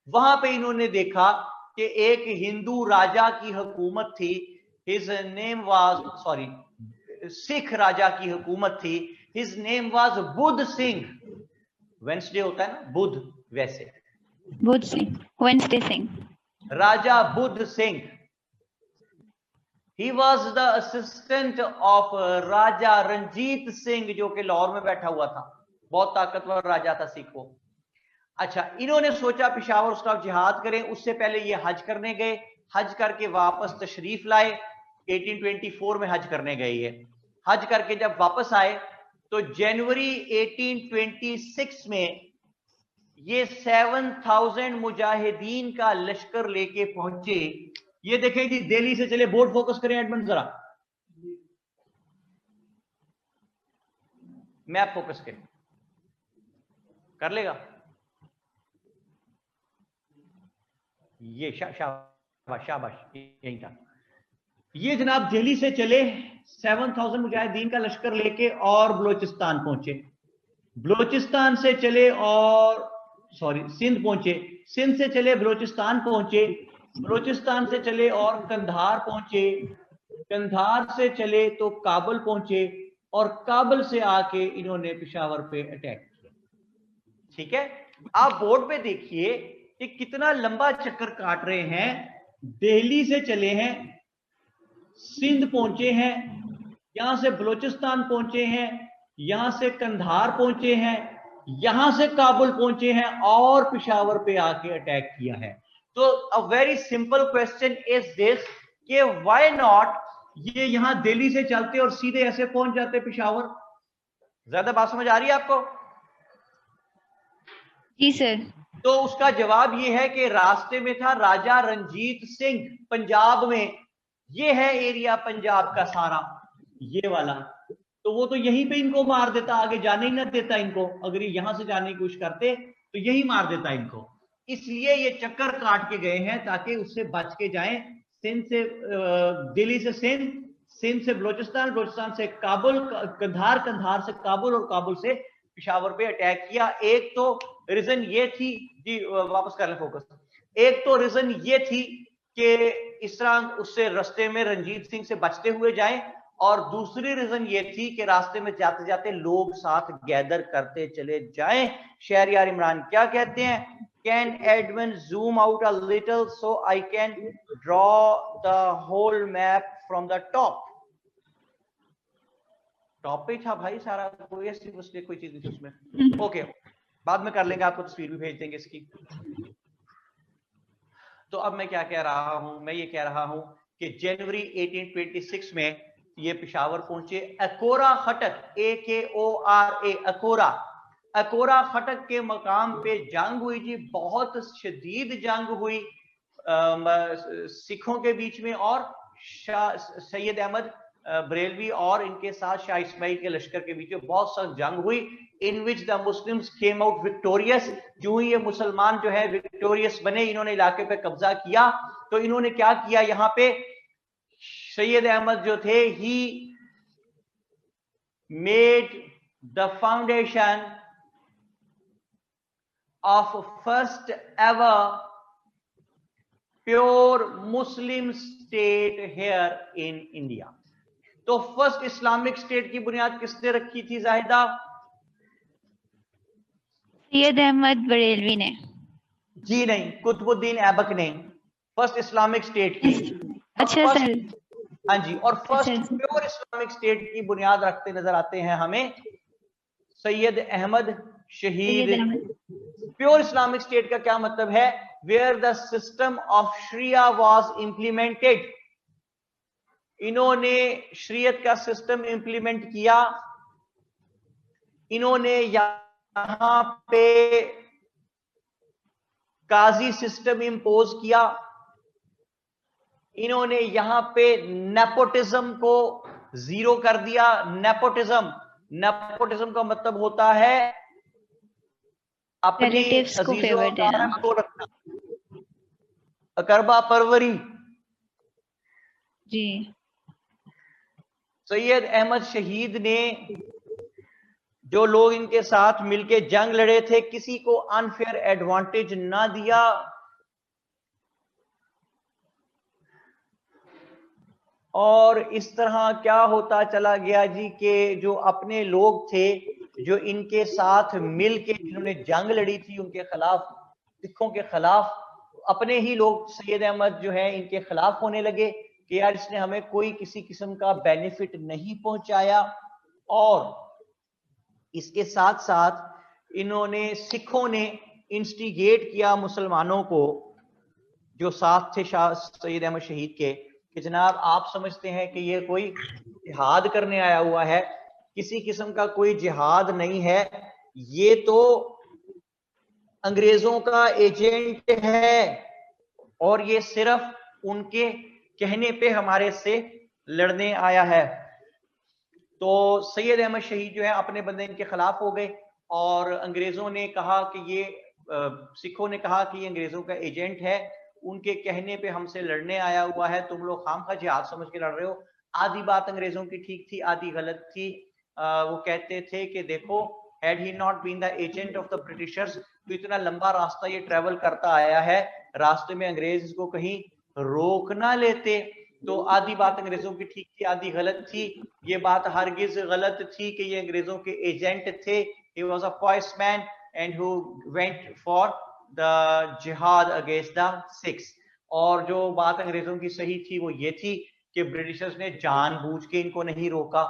वहां पे इन्होंने देखा कि एक हिंदू राजा की हुकूमत थी, his name was, sorry, Sikh राजा की हुकूमत थी, his name was Budh Singh. Wednesday होता है ना, बुद्ध, वैसे बुद्ध सिंह, वेंसडे सिंह, राजा Budh Singh. He was the assistant of Raja Ranjit Singh, जो कि लाहौर में बैठा हुआ था, बहुत ताकतवर राजा था सिख वो। अच्छा, इन्होंने सोचा पिशावर उसका जिहाद करें। उससे पहले ये हज करने गए, हज करके वापस तशरीफ लाए, 1824 में हज करने गए। ये हज करके जब वापस आए तो जनवरी 1826 में ये 7000 मुजाहिदीन का लश्कर लेके पहुंचे। ये देखें जी, दिल्ली से चले, बोर्ड फोकस करें एडमंड जरा, मैप फोकस करें, कर लेगा ये, शाबाश शाबाश, यही था। ये जनाब दिल्ली से चले 7000 मुजाहिदीन का लश्कर लेके और बलोचिस्तान पहुंचे। बलोचिस्तान से चले और सॉरी सिंध पहुंचे, सिंध से चले बलोचिस्तान पहुंचे, बलोचिस्तान से चले और कंधार पहुंचे, कंधार से चले तो काबुल पहुंचे, और काबुल से आके इन्होंने पेशावर पे अटैक किया। ठीक है, आप बोर्ड पे देखिए कि कितना लंबा चक्कर काट रहे हैं। दिल्ली से चले हैं, सिंध पहुंचे हैं, यहां से बलोचिस्तान पहुंचे हैं, यहां से कंधार पहुंचे हैं, यहां से काबुल पहुंचे हैं, और पेशावर पे आके अटैक किया है। तो a very simple question is this कि व्हाई नॉट ये यहां दिल्ली से चलते और सीधे ऐसे पहुंच जाते पेशावर। ज्यादा बात समझ आ रही है आपको? जी सर। तो उसका जवाब ये है कि रास्ते में था राजा रंजीत सिंह, पंजाब में, ये है एरिया पंजाब का सारा, ये वाला। तो वो तो यहीं पे इनको मार देता, आगे जाने ही ना देता इनको। अगर ये यहां से जाने की कोशिश करते तो यही मार देता इनको। इसलिए ये चक्कर काट के गए हैं ताकि उससे बच के जाएं। सिंध से दिल्ली से सिंध, सिंध से बलोचिस्तान, बलोचिस्तान से काबुल, कंधार, कंधार से काबुल, और काबुल से पेशावर पे अटैक किया। एक तो रीजन ये थी जी, वापस कर ले फोकस, एक तो रीजन ये थी कि इस तरह उससे रास्ते में रंजीत सिंह से बचते हुए जाएं, और दूसरी रीजन ये थी कि रास्ते में जाते जाते लोग साथ गैदर करते चले जाएं। शहरयार इमरान क्या कहते हैं? Can Edmund zoom out a little so I can draw the whole map from the top. Top पे था भाई सारा, कोई ऐसी मुझे कोई चीज नहीं थी उसमें। ओके, बाद में कर लेंगे, आपको तस्वीर भी भेज देंगे इसकी। तो अब मैं क्या कह रहा हूं? मैं ये कह रहा हूं कि जनवरी 1826 में ये पेशावर पहुंचे। अकोरा खटक, AKORA, अकोरा, अकोरा खटक के मकाम पे जंग हुई जी, बहुत शदीद जंग हुई सिखों के बीच में और सैयद अहमद बरेलवी और इनके साथ शाह इस्माइल के लश्कर के बीच में बहुत सख्त जंग हुई, in which the Muslims came out victorious. जो ही ये मुसलमान जो है विक्टोरियस बने, इन्होंने इलाके पे कब्जा किया। तो इन्होंने क्या किया, यहाँ पे सैयद अहमद जो थे, he made the foundation of first ever pure Muslim state here in India. तो फर्स्ट इस्लामिक स्टेट की बुनियाद किसने रखी थी जाहिदा? सैयद अहमद बरेलवी ने। जी नहीं, कुतुबुद्दीन ऐबक ने फर्स्ट इस्लामिक स्टेट की। अच्छा सर। हाँ जी, और फर्स्ट प्योर इस्लामिक स्टेट की बुनियाद रखते नजर आते हैं हमें सैयद अहमद शहीद। प्योर इस्लामिक स्टेट का क्या मतलब है? Where the system of sharia was implemented. इन्होंने शरीयत का सिस्टम इंप्लीमेंट किया। इन्होंने यहां पे काजी सिस्टम इंपोज किया, इन्होंने यहां पे नेपोटिज्म को जीरो कर दिया। नेपोटिज्म का मतलब होता है अपनी अजीजों को रखना, अकरबा परवरी। जी। सैयद अहमद शहीद ने जो लोग इनके साथ मिलके जंग लड़े थे, किसी को अनफेयर एडवांटेज ना दिया। और इस तरह क्या होता चला गया जी कि जो अपने लोग थे जो इनके साथ मिलके जिन्होंने जंग लड़ी थी उनके खिलाफ, सिखों के खिलाफ, अपने ही लोग सैयद अहमद जो है इनके खिलाफ होने लगे कि यार इसने हमें कोई किसी किस्म का बेनिफिट नहीं पहुंचाया। और इसके साथ साथ इन्होंने, सिखों ने इंस्टिगेट किया मुसलमानों को जो साथ थे शाह सैयद अहमद शहीद के, कि जनाब आप समझते हैं कि ये कोई जिहाद करने आया हुआ है, किसी किस्म का कोई जिहाद नहीं है, ये तो अंग्रेजों का एजेंट है और ये सिर्फ उनके कहने पे हमारे से लड़ने आया है। तो सैयद अहमद शहीद जो है अपने बंदे इनके खिलाफ हो गए और अंग्रेजों ने कहा कि ये सिखों ने कहा कि ये अंग्रेजों का एजेंट है, उनके कहने पे हमसे लड़ने आया हुआ है, तुम लोग खामखा जिहाद समझ के लड़ रहे हो। आधी बात अंग्रेजों की ठीक थी, आधी गलत थी। वो कहते थे कि देखो, had he not been the agent of the Britishers, तो इतना लंबा रास्ता ये ट्रेवल करता आया है, रास्ते में अंग्रेज इसको कहीं रोक ना लेते। तो आधी बात अंग्रेजों की ठीक थी, आधी गलत थी। ये बात हरगिज गलत थी कि ये अंग्रेजों के एजेंट थे। He was a poised man and who went for the जिहाद अगेंस्ट द सिख्स। और जो बात अंग्रेजों की सही थी वो ये थी कि ब्रिटिशर्स ने जानबूझ के इनको नहीं रोका।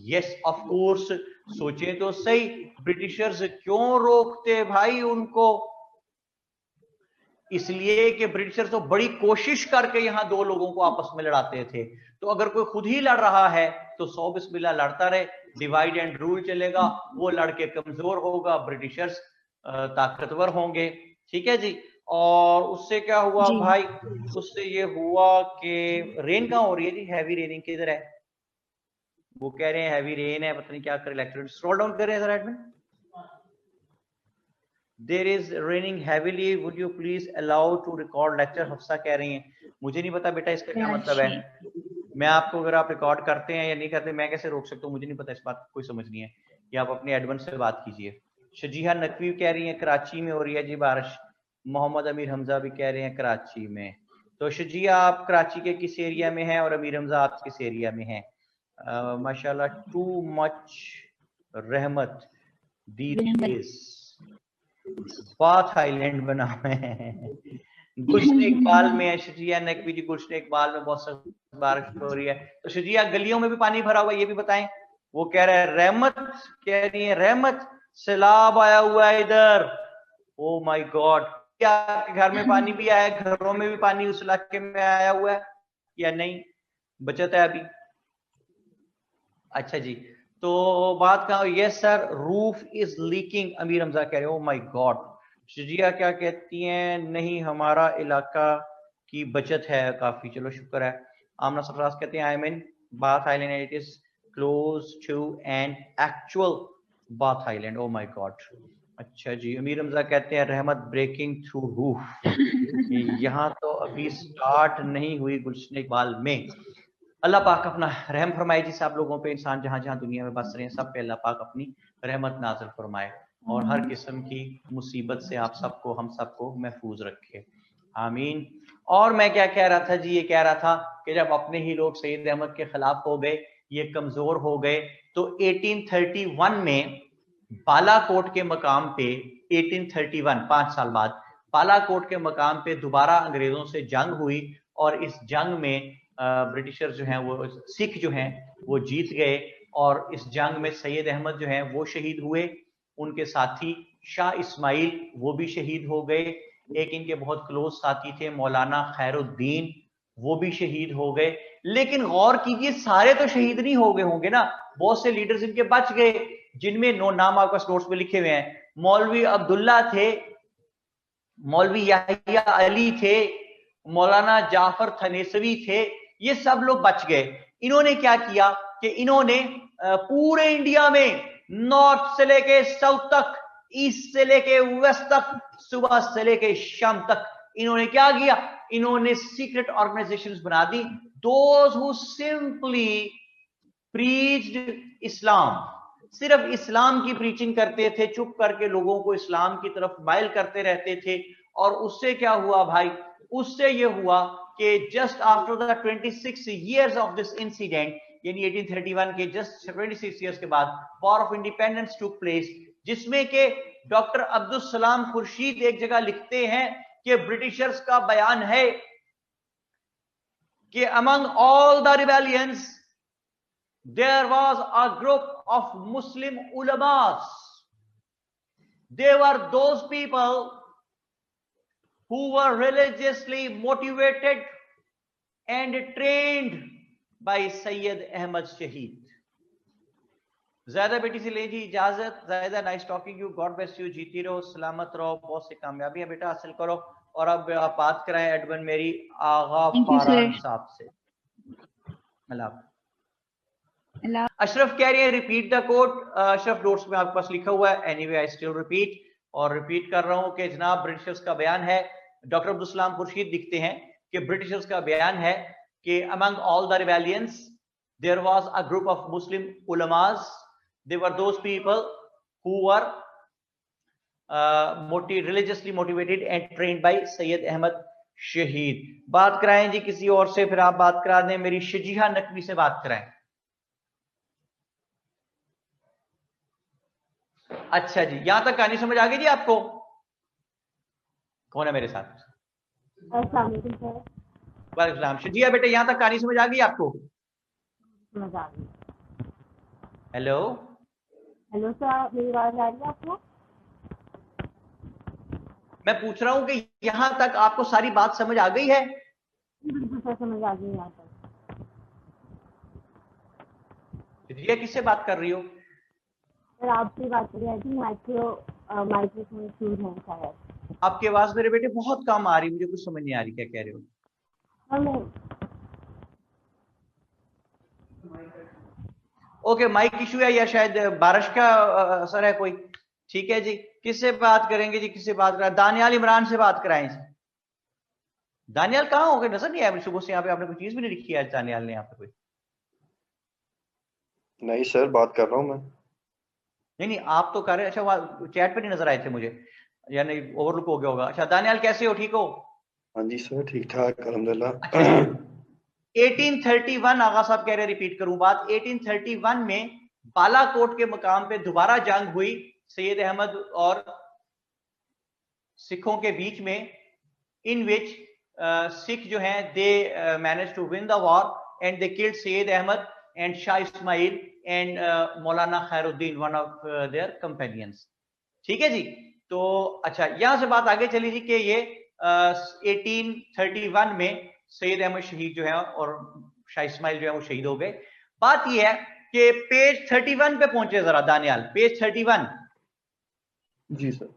यस ऑफ कोर्स, सोचे तो सही, ब्रिटिशर्स क्यों रोकते भाई उनको? इसलिए कि ब्रिटिशर्स तो बड़ी कोशिश करके यहां दो लोगों को आपस में लड़ाते थे। तो अगर कोई खुद ही लड़ रहा है तो 100 बिस्मिल्लाह लड़ता रहे, डिवाइड एंड रूल चलेगा, वो लड़के कमजोर होगा, ब्रिटिशर्स ताकतवर होंगे। ठीक है जी। और उससे क्या हुआ भाई? उससे ये हुआ कि रेन कहां हो रही है जी? हैवी रेनिंग किधर है? वो कह रहे हैं हैवी रेन है, पता नहीं क्या कर लेक्चर स्क्रॉल डाउन कर रहे हैं राइट में। There is raining heavily. Would you please allow to record lecture? Hafsa कह रही हैं, मुझे नहीं पता बेटा इसका क्या मतलब है। मैं आपको, अगर आप रिकॉर्ड करते हैं या नहीं करते, मैं कैसे रोक सकता हूँ? मुझे नहीं पता, इस बात कोई समझ नहीं है। या आप अपने एडवन से बात कीजिए। शजीहा नकवी कह रही है कराची में हो रही है जी बारिश। मोहम्मद अमीर हमजा भी कह रहे हैं कराची में। तो शजीहा आप कराची के किस एरिया में हैं और अमीर हमजा आप किस एरिया में हैं? माशाल्लाह, टू मच रहमत दी डेज बाथ आइलैंड बना हुआ है। गुलशन इकबाल में है शजिया नकवी जी, गुलशन इकबाल में बहुत सख्त बारिश हो रही है। तो शजिया गलियों में भी पानी भरा हुआ है, ये भी बताएं। वो कह रहा है रहमत, कह रही है रहमत सैलाब आया हुआ है इधर। ओ माय गॉड, क्या आपके घर में पानी भी आया है? घरों में भी पानी उस इलाके में आया हुआ है या नहीं? बचत है अभी? अच्छा जी। तो बात कहा, yes sir roof is leaking, Amir Hamza कह रहे हो। My God. शजिया क्या कहती हैं? नहीं हमारा इलाका की बचत है काफी, चलो शुक्र है। आमना सरफराज कहते हैं I am in Bath Island and it is close to an actual Bath Island. Oh my God. अच्छा जी। अमीर हमजा कहते हैं रहमत ब्रेकिंग थ्रू रूफ। यहाँ तो अभी स्टार्ट नहीं हुई गुलशन इकबाल में। अल्लाह पाक अपना रहम फरमाए जी सब लोगों पे, इंसान जहां जहां दुनिया में बस रहे हैं सब पे अल्लाह पाक अपनी रहमत नाज़िल फरमाए और हर किस्म की मुसीबत से आप सबको, हम सबको महफूज रखे, आमीन। और मैं क्या कह रहा था जी? ये कह रहा था कि जब अपने ही लोग सैयद अहमद के खिलाफ हो गए, ये कमजोर हो गए, तो 1831 में बालाकोट के मकाम पे, 1831 5 साल बाद बालाकोट के मकाम पे दोबारा अंग्रेजों से जंग हुई और इस जंग में ब्रिटिशर्स जो हैं, वो सिख जो हैं वो जीत गए और इस जंग में सैयद अहमद जो हैं वो शहीद हुए, उनके साथी शाह इस्माइल वो भी शहीद हो गए। एक इनके बहुत क्लोज साथी थे मौलाना खैरुद्दीन, वो भी शहीद हो गए। लेकिन गौर कीजिए सारे तो शहीद नहीं हो गए होंगे ना, बहुत से लीडर्स इनके बच गए, जिनमें नाम आपका नोट्स में लिखे हुए हैं। मौलवी अब्दुल्ला थे, मौलवी याहिया अली थे, मौलाना जाफर थनेसवी थे, ये सब लोग बच गए। इन्होंने क्या किया कि इन्होंने पूरे इंडिया में नॉर्थ से लेके साउथ तक, ईस्ट से लेके वेस्ट तक, सुबह से लेके शाम तक इन्होंने क्या किया, इन्होंने सीक्रेट ऑर्गेनाइजेशंस बना दी, दोज हु सिंपली प्रीच्ड इस्लाम, सिर्फ इस्लाम की प्रीचिंग करते थे, चुप करके लोगों को इस्लाम की तरफ माइल करते रहते थे। और उससे क्या हुआ भाई, उससे ये हुआ कि just after the 26 years of this incident, यानी 1831 के जस्ट 26 years के बाद war of independence took place, जिसमें के डॉक्टर अब्दुल सलाम खुर्शीद एक जगह लिखते हैं कि ब्रिटिशर्स का बयान है कि among all the rebellions there was a group of Muslim ulamas. They were those people who were religiously motivated and trained by Sayyid Ahmad Shaheed. ज़्यादा बेटी से ले जी इजाजत। ज़्यादा nice talking you, God bless you, जीती रहो, सलामत रहो, बहुत सी कामयाबियां बेटा हासिल करो। और अब आप बात कराएं एडमिन मेरी आगा फारान साहब से। अल्लाह। अशरफ कह रहे हैं repeat the code. Ashraf notes में आपके पास लिखा हुआ है, एनीवे आई स्टिल रिपीट, और रिपीट कर रहा हूं कि जनाब ब्रिटिशर्स का बयान है, डॉक्टर अब्दुल सलाम खुर्शीद लिखते हैं कि ब्रिटिशर्स का बयान है कि among all the rebellions there was a group of Muslim ulamas, they were those people who were religiously motivated and trained by Syed Ahmad Shaheed. बात कराएं जी किसी और से, फिर आप बात करा दें, मेरी शजीहा नकवी से बात कराएं। अच्छा जी, यहां तक कहानी समझ आ गई जी आपको? कौन है मेरे साथ? वालेकुम शजिया बेटे, यहां तक कहानी समझ आ गई आपको? समझ आ गई। हेलो हेलो सर, मेरी आवाज आ रही है आपको? मैं पूछ रहा हूं कि यहां तक आपको सारी बात समझ आ गई है? बिल्कुल सर, समझ आ गई। यहाँ तक शजिया किससे बात कर रही हो? सर आपसे बात कर रही थी, माइक्रोफोन इश्यूज हैं शायद। आपकी आवाज मेरे बेटे बहुत कम आ रही, मुझे कुछ समझ नहीं आ रही क्या कह रहे हो। ओके, माइक इशू है या शायद बारिश का असर है कोई। ठीक है जी, किससे बात करेंगे जी, किससे बात कराएं? दानियाल इमरान से बात कराएं। दानियाल कहाँ हो गए, नजर नहीं आया मुझे सुबह से। यहाँ पे आपने कोई चीज भी नहीं लिखी है दानियाल ने यहाँ पे कोई? नहीं सर, बात कर रहा हूँ मैं। नहीं आप तो कर रहे। अच्छा, वहाँ चैट पे नहीं नजर आए थे मुझे, यानी ओवरलुक हो गया होगा। अच्छा दानियाल कैसे हो, ठीक हो? हाँ जी सर, ठीक ठाक अल्हम्दुलिल्लाह। अच्छा, 1831 आगा साहब कह रहे, रिपीट करूं बात। 1831 में बालाकोट के मुकाम पे दोबारा जंग हुई सैयद अहमद और सिखों के बीच में, इन विच सिख जो हैं they manage to win the war and they killed Syed Ahmad and Shah Ismail and Maulana Khairuddin, one of their companions. ठीक है जी। तो अच्छा, यहां से बात आगे चली जी कि ये 1831 में सैयद अहमद शहीद जो है और शाह इस्माइल जो है वो शहीद हो गए। बात ये है कि पेज 31 पे पहुंचे जरा दानियाल, पेज 31। जी सर।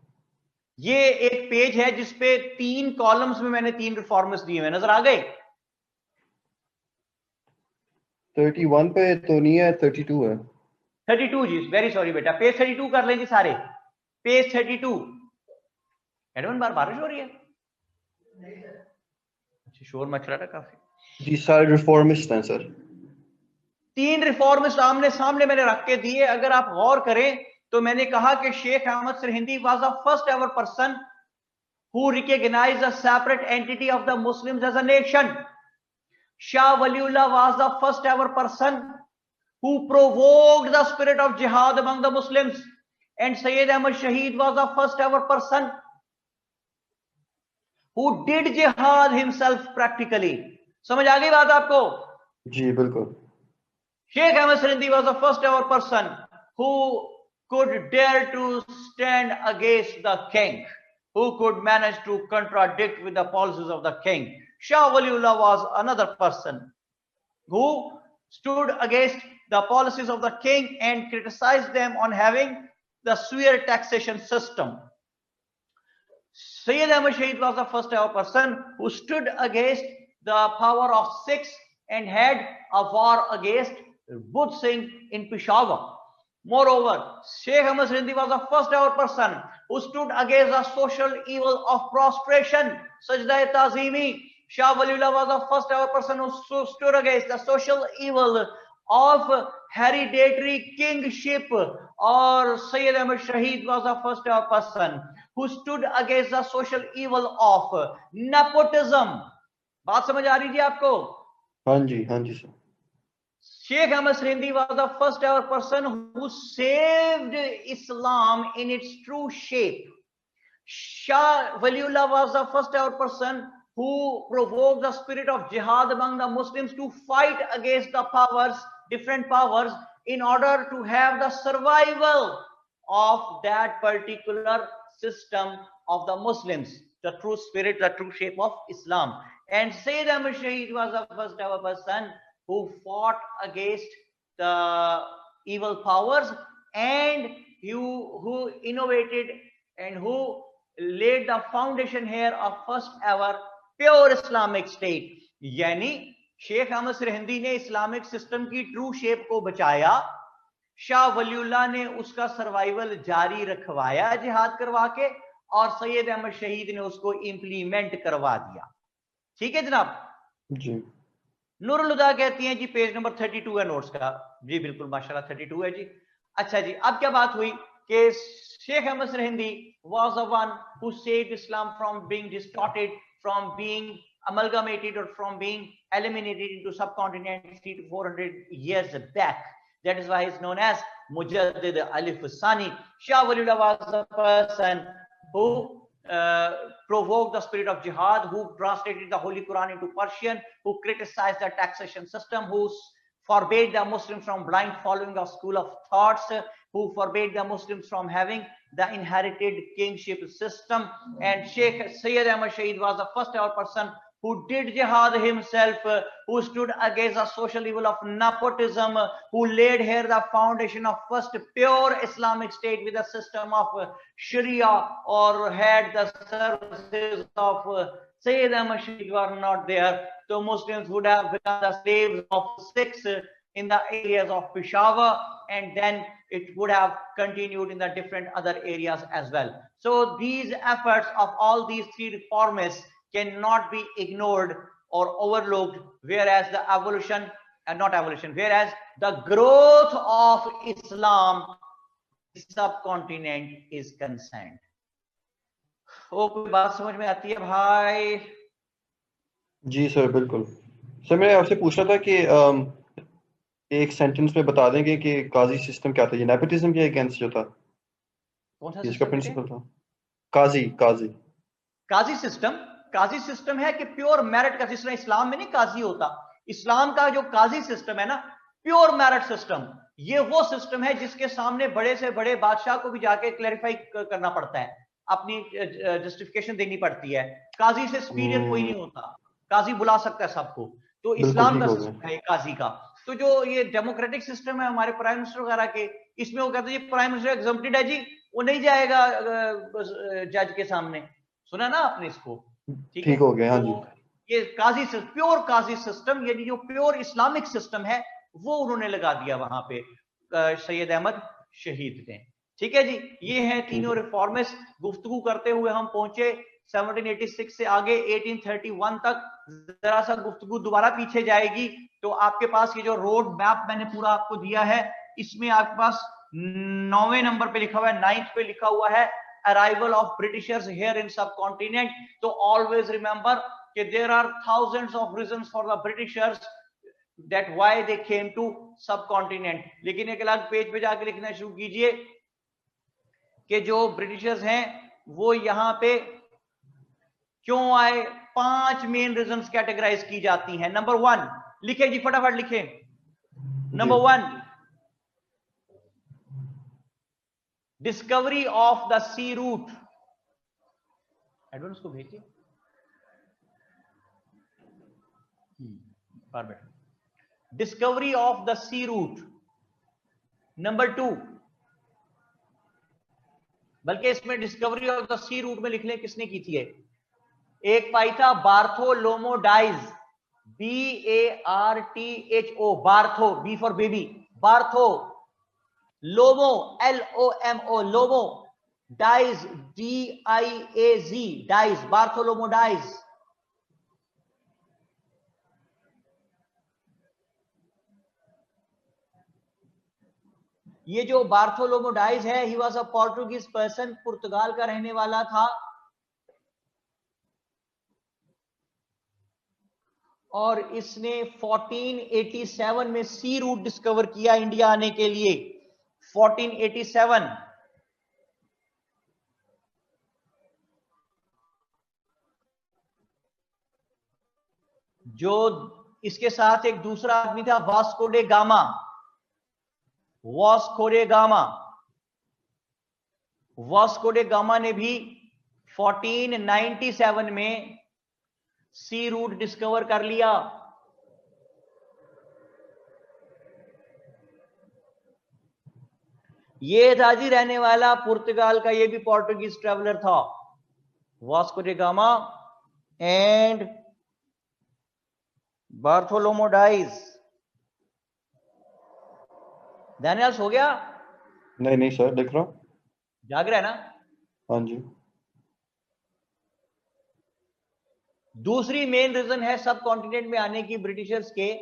ये एक पेज है जिसपे 3 कॉलम्स में मैंने 3 रिफॉर्मर्स दिए हुए, नजर आ गए? 31 पे तो नहीं है, 32 है। 32 जी, वेरी सॉरी बेटा। पेज 32 कर लें जी सारे, पेज 32। एडवन बार बारिश हो रही है? अच्छा, शोर मच रहा था काफी। जी सारे रिफॉर्मिस्ट हैं सर। 3 रिफॉर्मिस्ट आमने सामने मैंने रख के दिए। अगर आप गौर करें तो मैंने कहा कि Sheikh Ahmad Sirhindi was the first ever person who recognized a separate entity of the Muslims as a nation. Shah Waliullah was the first ever person who provoked the spirit of jihad among the Muslims, and Sayyid Ahmad Shaheed was the first ever person who did jihad himself practically. समझ आ गई बात आपको? जी बिल्कुल। Sheikh Ahmad Sarindi was the first ever person who could dare to stand against the king, who could manage to contradict with the policies of the king. Shah Waliullah was another person who stood against the policies of the king and criticized them on having the severe taxation system. Sayyid Ahmad Shahid was the first ever person who stood against the power of Sikhs and had a war against Budh Singh in Peshawar. Moreover, Sheikh Ahmad Sindhi was the first ever person who stood against the social evil of prostration, Sajda-e-Tazimi. Shah Waliullah was the first ever person who stood against the social evil of hereditary kingship, or Sayyid Ahmad Shahid was the first ever person who stood against the social evil of nepotism. बात समझ आ रही थी आपको? हाँ जी sir. Sheikh Ahmad Sindhi was the first ever person who saved Islam in its true shape. Shah Waliullah was the first ever person who provoked the spirit of jihad among the Muslims to fight against the powers, different powers, in order to have the survival of that particular system of the Muslims, the true spirit, the true shape of Islam. And Sayyid Ahmad Shahid was the first ever person who fought against the evil powers and who innovated and who laid the foundation here of first ever pure Islamic state. यानी शेख अहमद सरहिंदी ने इस्लामिक सिस्टम की ट्रू शेप को बचाया, शाह वलीउल्लाह ने उसका सर्वाइवल जारी रखवाया जिहाद करवा के, और सैयद अहमद शहीद ने उसको इंप्लीमेंट करवा दिया. ठीक है जनाब जी. नूरुल हुदा कहती हैं जी पेज नंबर 32 है नोट्स का. जी बिल्कुल माशाल्लाह 32 है जी. अच्छा जी, अब क्या बात हुई कि Sheikh Ahmad Sirhindi was the one who saved Islam from being distorted, from being amalgamated, or from being eliminated into subcontinent 300 to 400 years back. That is why he is known as Mujaddid Alif Sani. Shah Waliullah was the person who provoked the spirit of jihad, who translated the Holy Quran into Persian, who criticized the taxation system, who forbade the Muslims from blind following of school of thoughts, who forbade the Muslims from having the inherited kingship system. And Sheikh Sayyid Ahmad Shahid was the first ever person who did jihad himself, who stood against the social evil of nepotism, who laid here the foundation of first pure Islamic state with a system of Sharia, or had the services of Sayyid Ahmad Shahid were not there, so Muslims would have become the slaves of Sikhs in the areas of Peshawar, and then it would have continued in the different other areas as well. So these efforts of all these three reformists cannot be ignored or overlooked, whereas the evolution, whereas the growth of Islam subcontinent is concerned. ओ कोई बात समझ में आती है भाई? जी सर बिल्कुल. सर मैं आपसे पूछना था कि एक सेंटेंस में बता देंगे कि काजी सिस्टम क्या था, ये नेपोटिज्म के अगेंस्ट जो था, कौन सा इसका प्रिंसिपल था? काजी सिस्टम है कि प्योर मेरिट का सिस्टम. इस्लाम में नहीं काजी होता. इस्लाम का जो काजी सिस्टम है ना, प्योर मेरिट सिस्टम, ये वो सिस्टम है जिसके सामने बड़े से बड़े बादशाह को भी जाके क्लैरिफाई करना पड़ता है, अपनी जस्टिफिकेशन देनी पड़ती है. काजी से सुपीरियर कोई नहीं होता, काजी बुला सकता है सबको. तो इस्लाम का सिस्टम है काजी का. तो जो ये डेमोक्रेटिक सिस्टम है हमारे प्राइम मिनिस्टर वगैरह के, इसमें वो कहते हैं प्राइम मिनिस्टर एग्जम्प्टेड है जी, वो नहीं जाएगा जज के सामने. सुना ना आपने इसको? ठीक हो गया. हाँ जी. ये काजी प्योर काजी सिस्टम, यानी जो प्योर इस्लामिक सिस्टम है, वो उन्होंने लगा दिया वहां पे सैयद अहमद शहीद ने. ठीक है जी, ये हैं तीनों रिफॉर्मिस्ट. गुफ्तगू करते हुए हम पहुंचे 1786 से आगे 1831 तक. जरा सा गुफ्तगू दोबारा पीछे जाएगी तो आपके पास ये जो रोड मैप मैंने पूरा आपको दिया है, इसमें आपके पास 9वें नंबर पे लिखा हुआ है, 9th पे लिखा हुआ है arrival of Britishers here in subcontinent. तो ऑलवेज रिमेंबर कि there are thousands of reasons for the Britishers that why they came to subcontinent. लेकिन एक अलग पेज पे जाके लिखना शुरू कीजिए कि जो ब्रिटिशर्स हैं वो यहाँ पे क्यों आए. 5 मेन रीजंस कैटेगराइज की जाती हैं. नंबर 1 लिखे जी, फटाफट लिखे. Number 1, discovery of the sea route. Advance को भेजिए. Discovery of the sea route. Number 2, बल्कि इसमें discovery of the sea route में लिख लें किसने की थी। एक पाई था Bartholomew Diaz, BARTHO, Bartho, B for baby, Bartho, lomo, LOMO, lomo, Diaz, DIAZ, Diaz, Bartholomew Diaz. ये जो बार्थोलोमोडाइज है, he was a Portuguese person, पुर्तगाल का रहने वाला था, और इसने 1487 में सी रूट डिस्कवर किया इंडिया आने के लिए। 1487। जो इसके साथ एक दूसरा आदमी था, Vasco day gamma, Vasco day gamma. Vasco day gamma ने भी 1497 में सी रूट डिस्कवर कर लिया। ये था जी रहने वाला पुर्तगाल का, ये भी पोर्टुगीज ट्रेवलर था, वास्को डे गामा एंड बार्थोलोमोडाइज। ध्यान हो गया? नहीं सर, लिख रहा हूं। जाग रहा है ना? हाँ जी। दूसरी मेन रीजन है सब कॉन्टिनेंट में आने की ब्रिटिशर्स के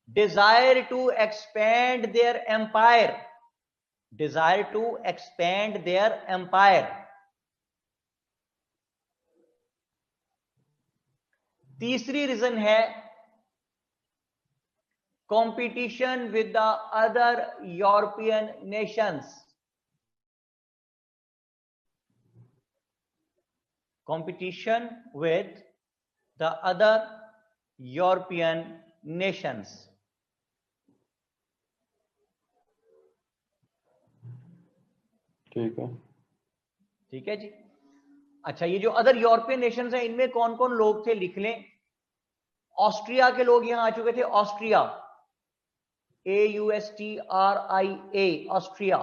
desire to expand their empire, desire to expand their empire. तीसरी रीजन है competition with the other European nations, competition with the other European nations. ठीक है जी। अच्छा, ये जो अदर यूरोपियन नेशंस हैं, इनमें कौन कौन लोग थे लिख लें। ऑस्ट्रिया के लोग यहां आ चुके थे, ऑस्ट्रिया, AUSTRIA, ऑस्ट्रिया।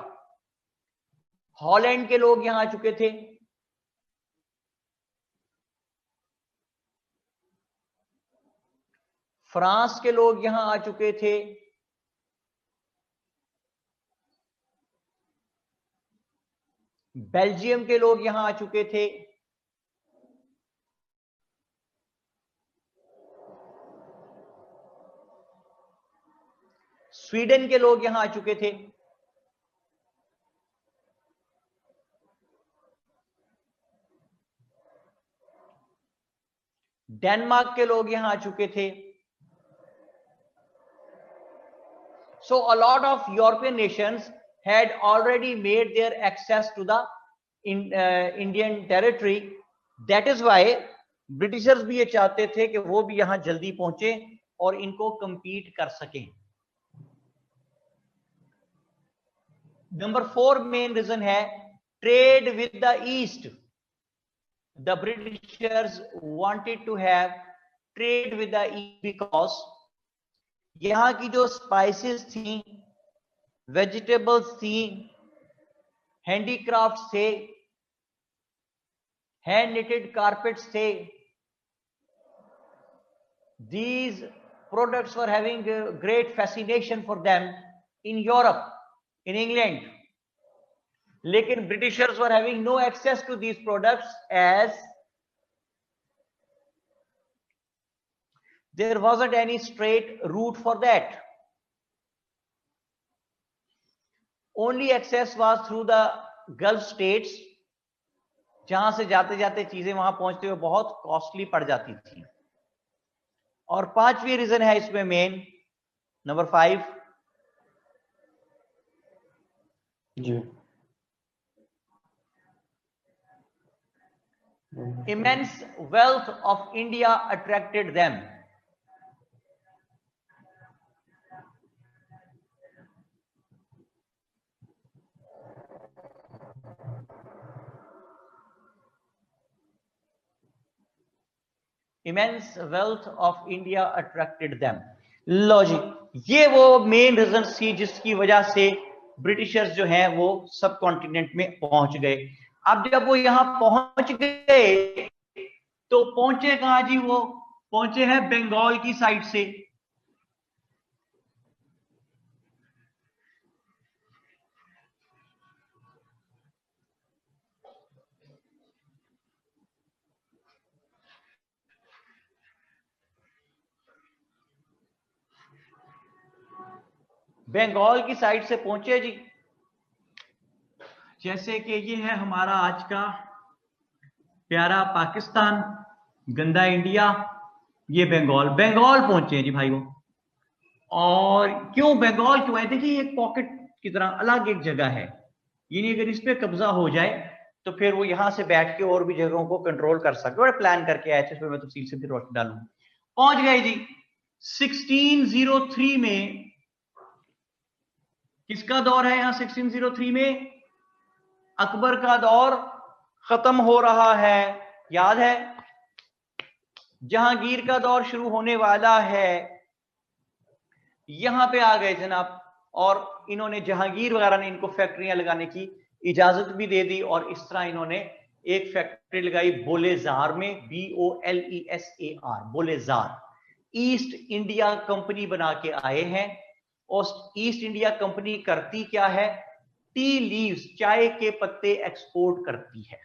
हॉलैंड के लोग यहां आ चुके थे, फ्रांस के लोग यहां आ चुके थे, बेल्जियम के लोग यहां आ चुके थे, स्वीडन के लोग यहां आ चुके थे, डेनमार्क के लोग यहां आ चुके थे। So a lot of European nations had already made their access to the Indian territory. That is why Britishers भी ये चाहते थे कि वो भी यहां जल्दी पहुंचे और इनको compete कर सकें। नंबर 4 मेन रीजन है trade with the East. The Britishers wanted to have trade with the East because यहां की जो स्पाइसेस थी, वेजिटेबल्स थी, हैंडीक्राफ्ट थे, हैंड निटेड कारपेट्स थे, these products were having a great fascination for them in Europe, in England. लेकिन Britishers were having no access to these products as there wasn't any straight route for that. Only access was through the Gulf states, जहां से जाते जाते चीजें वहां पहुंचते हुए बहुत कॉस्टली पड़ जाती थी। और पांचवी रीजन है इसमें मेन, नंबर 5 जी, immense wealth of India attracted them. Immense wealth of India attracted them. लो जी, ये वो मेन रीजन थी जिसकी वजह से ब्रिटिशर्स जो हैं वो सब कॉन्टिनेंट में पहुंच गए। अब जब वो यहां पहुंच गए तो पहुंचे कहां जी? वो पहुंचे हैं बंगाल की साइड से। बंगाल की साइड से पहुंचे जी। जैसे कि ये है हमारा आज का प्यारा पाकिस्तान, गंदा इंडिया, ये बंगाल पहुंचे जी भाई वो। और क्यों बंगाल क्यों है? देखिए एक पॉकेट की तरह अलग एक जगह है, यानी अगर इस पे कब्जा हो जाए तो फिर वो यहां से बैठ के और भी जगहों को कंट्रोल कर सकते। और प्लान करके आए थे, इसमें मैं तफसील से भी रोशनी डालूंगा। पहुंच गए जी 1603 में। किसका दौर है यहां 1603 में? अकबर का दौर खत्म हो रहा है, याद है? जहांगीर का दौर शुरू होने वाला है। यहां पे आ गए जनाब, और इन्होंने जहांगीर वगैरह ने इनको फैक्ट्रियां लगाने की इजाजत भी दे दी। और इस तरह इन्होंने एक फैक्ट्री लगाई बोलेजार में, BOLESAR, बोलेजार। ईस्ट इंडिया कंपनी बना के आए हैं। और ईस्ट इंडिया कंपनी करती क्या है? टी लीव्स, चाय के पत्ते एक्सपोर्ट करती है।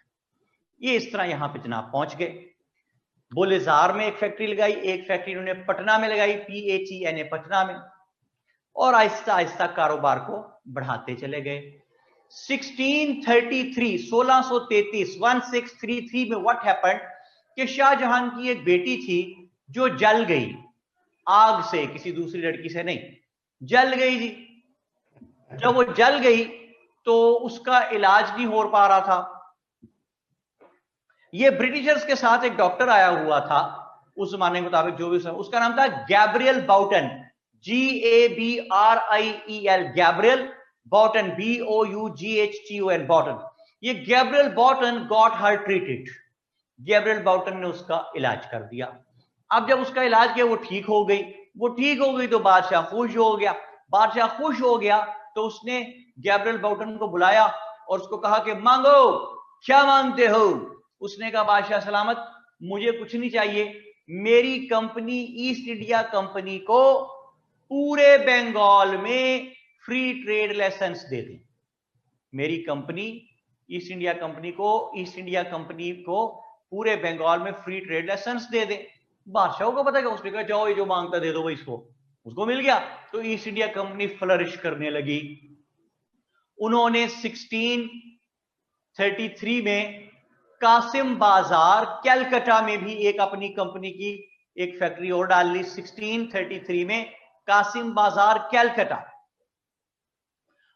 ये इस तरह यहां पे जनाब पहुंच गए। बोलेजार में एक फैक्ट्री लगाई, एक फैक्ट्री उन्होंने पटना में लगाई, PHENA पटना में। और आहिस्ता आहिस्ता कारोबार को बढ़ाते चले गए। 1633 में व्हाट हैपेंड कि शाहजहां की एक बेटी थी जो जल गई आग से, किसी दूसरी लड़की से नहीं, जल गई जी। जब वो जल गई तो उसका इलाज नहीं हो पा रहा था। ये ब्रिटिशर्स के साथ एक डॉक्टर आया हुआ था उस जमाने के मुताबिक, जो भी उसका नाम था Gabriel Boughton, GABRIEL, Gabriel Boughton, BOUGHTON, Boughton. ये Gabriel Boughton got her treated. Gabriel Boughton ने उसका इलाज कर दिया। अब जब उसका इलाज किया, वो ठीक हो गई। तो बादशाह खुश हो गया। तो उसने गैब्रियल बाउटन को बुलाया और उसको कहा कि मांगो, क्या मांगते हो? उसने कहा बादशाह सलामत, मुझे कुछ नहीं चाहिए, मेरी कंपनी ईस्ट इंडिया कंपनी को पूरे बंगाल में फ्री ट्रेड लाइसेंस दे दें। मेरी कंपनी ईस्ट इंडिया कंपनी को पूरे बंगाल में फ्री ट्रेड लाइसेंस दे दें। बादशाह को पता है, उसने कहा जाओ ये जो मांगता दे दो भाई इसको। उसको मिल गया। तो ईस्ट इंडिया कंपनी फ्लरिश करने लगी। उन्होंने 1633 में कासिम बाजार कैलकाटा में भी एक अपनी कंपनी की एक फैक्ट्री और डाल ली। 1633 में कासिम बाजार कैलकाटा।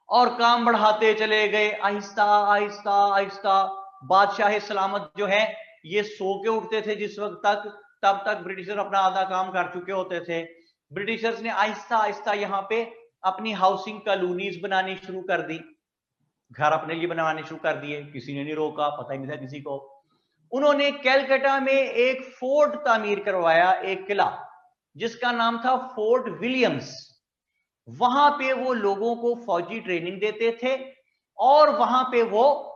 और काम बढ़ाते चले गए आहिस्ता आहिस्ता आहिस्ता। बादशाह सलामत जो है ये सो के उठते थे जिस वक्त तक, तब तक ब्रिटिशर अपना आधा काम कर चुके होते थे। ब्रिटिशर्स ने आहिस्ता आहिस्ता यहाँ पे अपनी हाउसिंग कॉलोनीज बनानी शुरू कर दी, घर अपने लिए बनवाने शुरू कर दिए। किसी ने नहीं रोका, पता ही नहीं था किसी को। उन्होंने कैलकाटा में एक फोर्ट तामीर करवाया, एक किला जिसका नाम था फोर्ट विलियम्स। वहां पे वो लोगों को फौजी ट्रेनिंग देते थे और वहां पे वो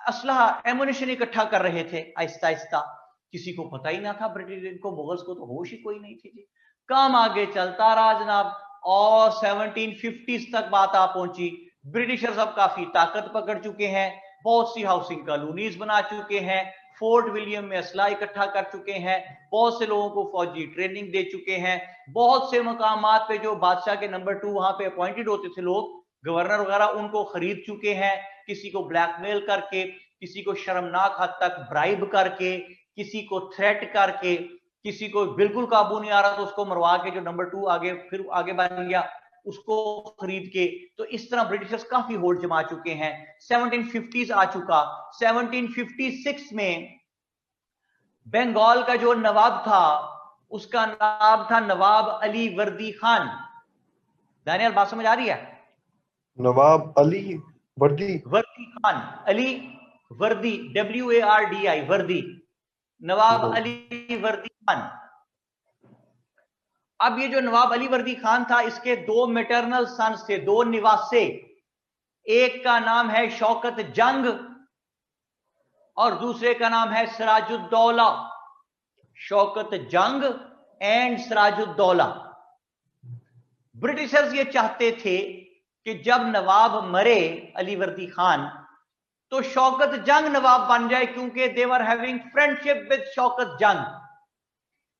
असलहा एमुनिशन इकट्ठा कर रहे थे आहिस्ता आहिस्ता। किसी को पता ही ना था, ब्रिटिश को, मुगल्स को तो होश ही कोई नहीं थी जी। काम आगे चलता रहा जनाब और 1750s तक बात आ पहुंची। ब्रिटिशर्स अब काफी ताकत पकड़ चुके हैं, बहुत सी हाउसिंग कॉलोनीज बना चुके हैं, फोर्ट विलियम में असला इकट्ठा कर चुके हैं, बहुत से लोगों को फौजी ट्रेनिंग दे चुके हैं। बहुत से मकामात पे जो बादशाह के नंबर 2 वहां पे अपॉइंटेड होते थे लोग, गवर्नर वगैरह, उनको खरीद चुके हैं। किसी को ब्लैकमेल करके, किसी को शर्मनाक हद तक ब्राइब करके, किसी को थ्रेट करके, किसी को बिल्कुल काबू नहीं आ रहा तो उसको मरवा के, जो नंबर 2 आगे फिर आगे बन गया उसको खरीद के। तो इस तरह ब्रिटिशर्स काफी होल्ड जमा चुके हैं। 1750s आ चुका। 1756 में बंगाल का जो नवाब था उसका नाम था नवाब अली वर्दी खान। दानियाल बात समझ आ रही है? नवाब अली वर्दी खान, अली वर्दी, WARDI, वर्दी, नवाब अली वर्दी खान। अब ये जो नवाब अली वर्दी खान था, इसके 2 मैटरनल सन्स थे, 2 निवासे। एक का नाम है शौकत जंग और दूसरे का नाम है सिराजुद्दौला। शौकत जंग एंड सिराजुद्दौला। ब्रिटिशर्स ये चाहते थे कि जब नवाब मरे अलीवर्दी खान तो शौकत जंग नवाब बन जाए, क्योंकि they were having friendship with Shaukat Jung.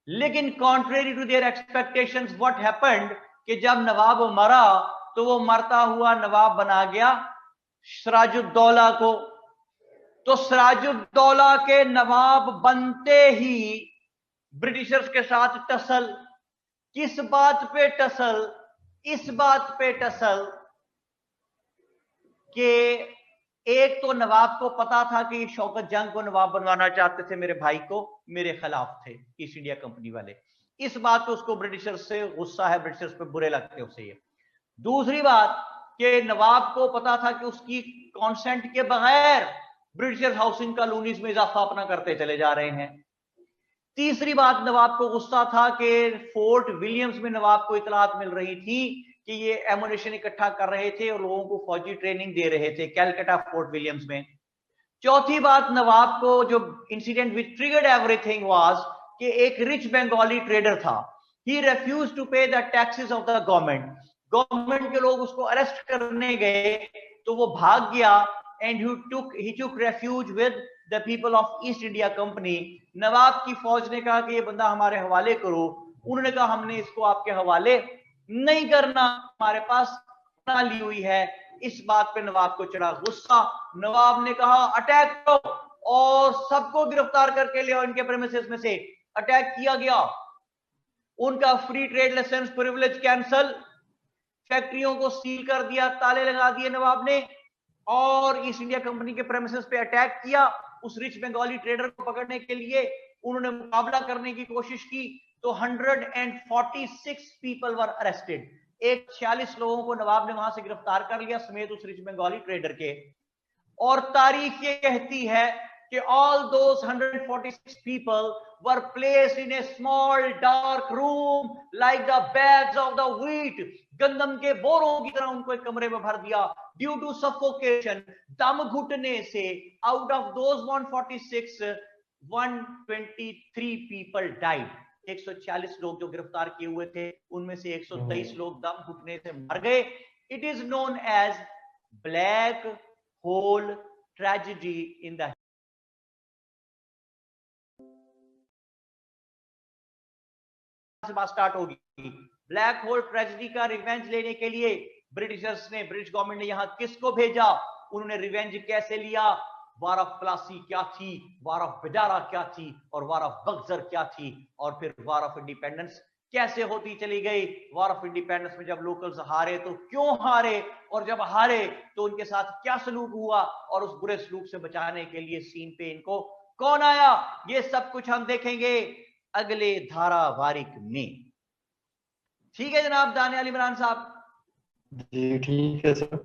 लेकिन contrary to their expectations what happened कि जब नवाब मरा तो वो मरता हुआ नवाब बना गया सिराजुद्दौला को। तो सिराजुद्दौला के नवाब बनते ही ब्रिटिशर्स के साथ टसल। किस बात पे टसल? इस बात पे टसल कि एक तो नवाब को पता था कि शौकत जंग को नवाब बनवाना चाहते थे, मेरे भाई को, मेरे खिलाफ थे ईस्ट इंडिया कंपनी वाले। इस बात पे उसको ब्रिटिशर्स से गुस्सा है, ब्रिटिशर्स पे बुरे लगते हैं उसे ये। दूसरी बात कि नवाब को पता था कि उसकी कॉन्सेंट के बगैर ब्रिटिशर्स हाउसिंग कॉलोनीज में इजाफा अपना करते चले जा रहे हैं। तीसरी बात, नवाब को गुस्सा था कि फोर्ट विलियम्स में नवाब को इतलात मिल रही थी कि ये एमुनेशन इकट्ठा कर रहे थे और लोगों को फौजी ट्रेनिंग दे रहे थे कैलकाटा फोर्ट विलियम्स में। चौथी बात, नवाब को जो incident which triggered everything was कि एक रिच बंगाली ट्रेडर था। ही रिफ्यूज्ड टू पे the taxes of the government. Government के लोग उसको अरेस्ट करने गए तो वो भाग गया and he took refuge with the people of East India Company। नवाब की फौज ने कहा कि ये बंदा हमारे हवाले करो। उन्होंने कहा हमने इसको आपके हवाले नहीं करना, हमारे पास ना ली हुई है। इस बात पे नवाब को चढ़ा गुस्सा। नवाब ने कहा अटैक करो और सबको गिरफ्तार करके ले आओ इनके प्रेमिसेस में से। अटैक किया गया, उनका free trade license privilege cancel, फैक्ट्रियों को सील कर दिया, ताले लगा दिए नवाब ने, और ईस्ट इंडिया कंपनी के प्रेमिसेस पे अटैक किया। उस रिच बंगाली ट्रेडर को पकड़ने के लिए उन्होंने मुकाबला करने की कोशिश की तो 146 पीपल वर अरेस्टेड। 146 लोगों को नवाब ने वहां से गिरफ्तार कर लिया समेत उस रिच बंगाली ट्रेडर के। और तारीख ये कहती है कि all those 146 people were placed in a small dark room like the bags of the wheat। गंदम के बोरों की तरह उनको एक कमरे में भर दिया। ड्यू टू सफोकेशन, दम घुटने से, out of those 146 123 people died. 140 लोग जो गिरफ्तार किए हुए थे उनमें से 123 लोग दम घुटने से मर गए। It is known as black hole tragedy in the से बात स्टार्ट होगी। ब्लैक होल ट्रेजेडी का रिवेंज लेने के लिए ब्रिटिशर्स ने, ब्रिटिश गवर्नमेंट ने यहां किसको भेजा, उन्होंने रिवेंज कैसे लिया, वार ऑफ प्लासी क्या थी, वार ऑफ बेजारा क्या थी, और वार ऑफ बक्सर क्या थी, और फिर वार ऑफ इंडिपेंडेंस कैसे होती चली गई। वार ऑफ इंडिपेंडेंस में जब लोकल्स हारे तो क्यों हारे, और जब हारे तो उनके साथ क्या सलूक हुआ, और उस बुरे सलूक से बचाने के लिए सीन पे इनको कौन आया, ये सब कुछ हम देखेंगे अगले धारावाहिक में। ठीक है जनाब दानियाल इमरान साहब? जी ठीक है सर।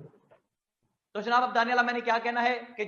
तो जनाब अब दानियाल, मैंने क्या कहना है कि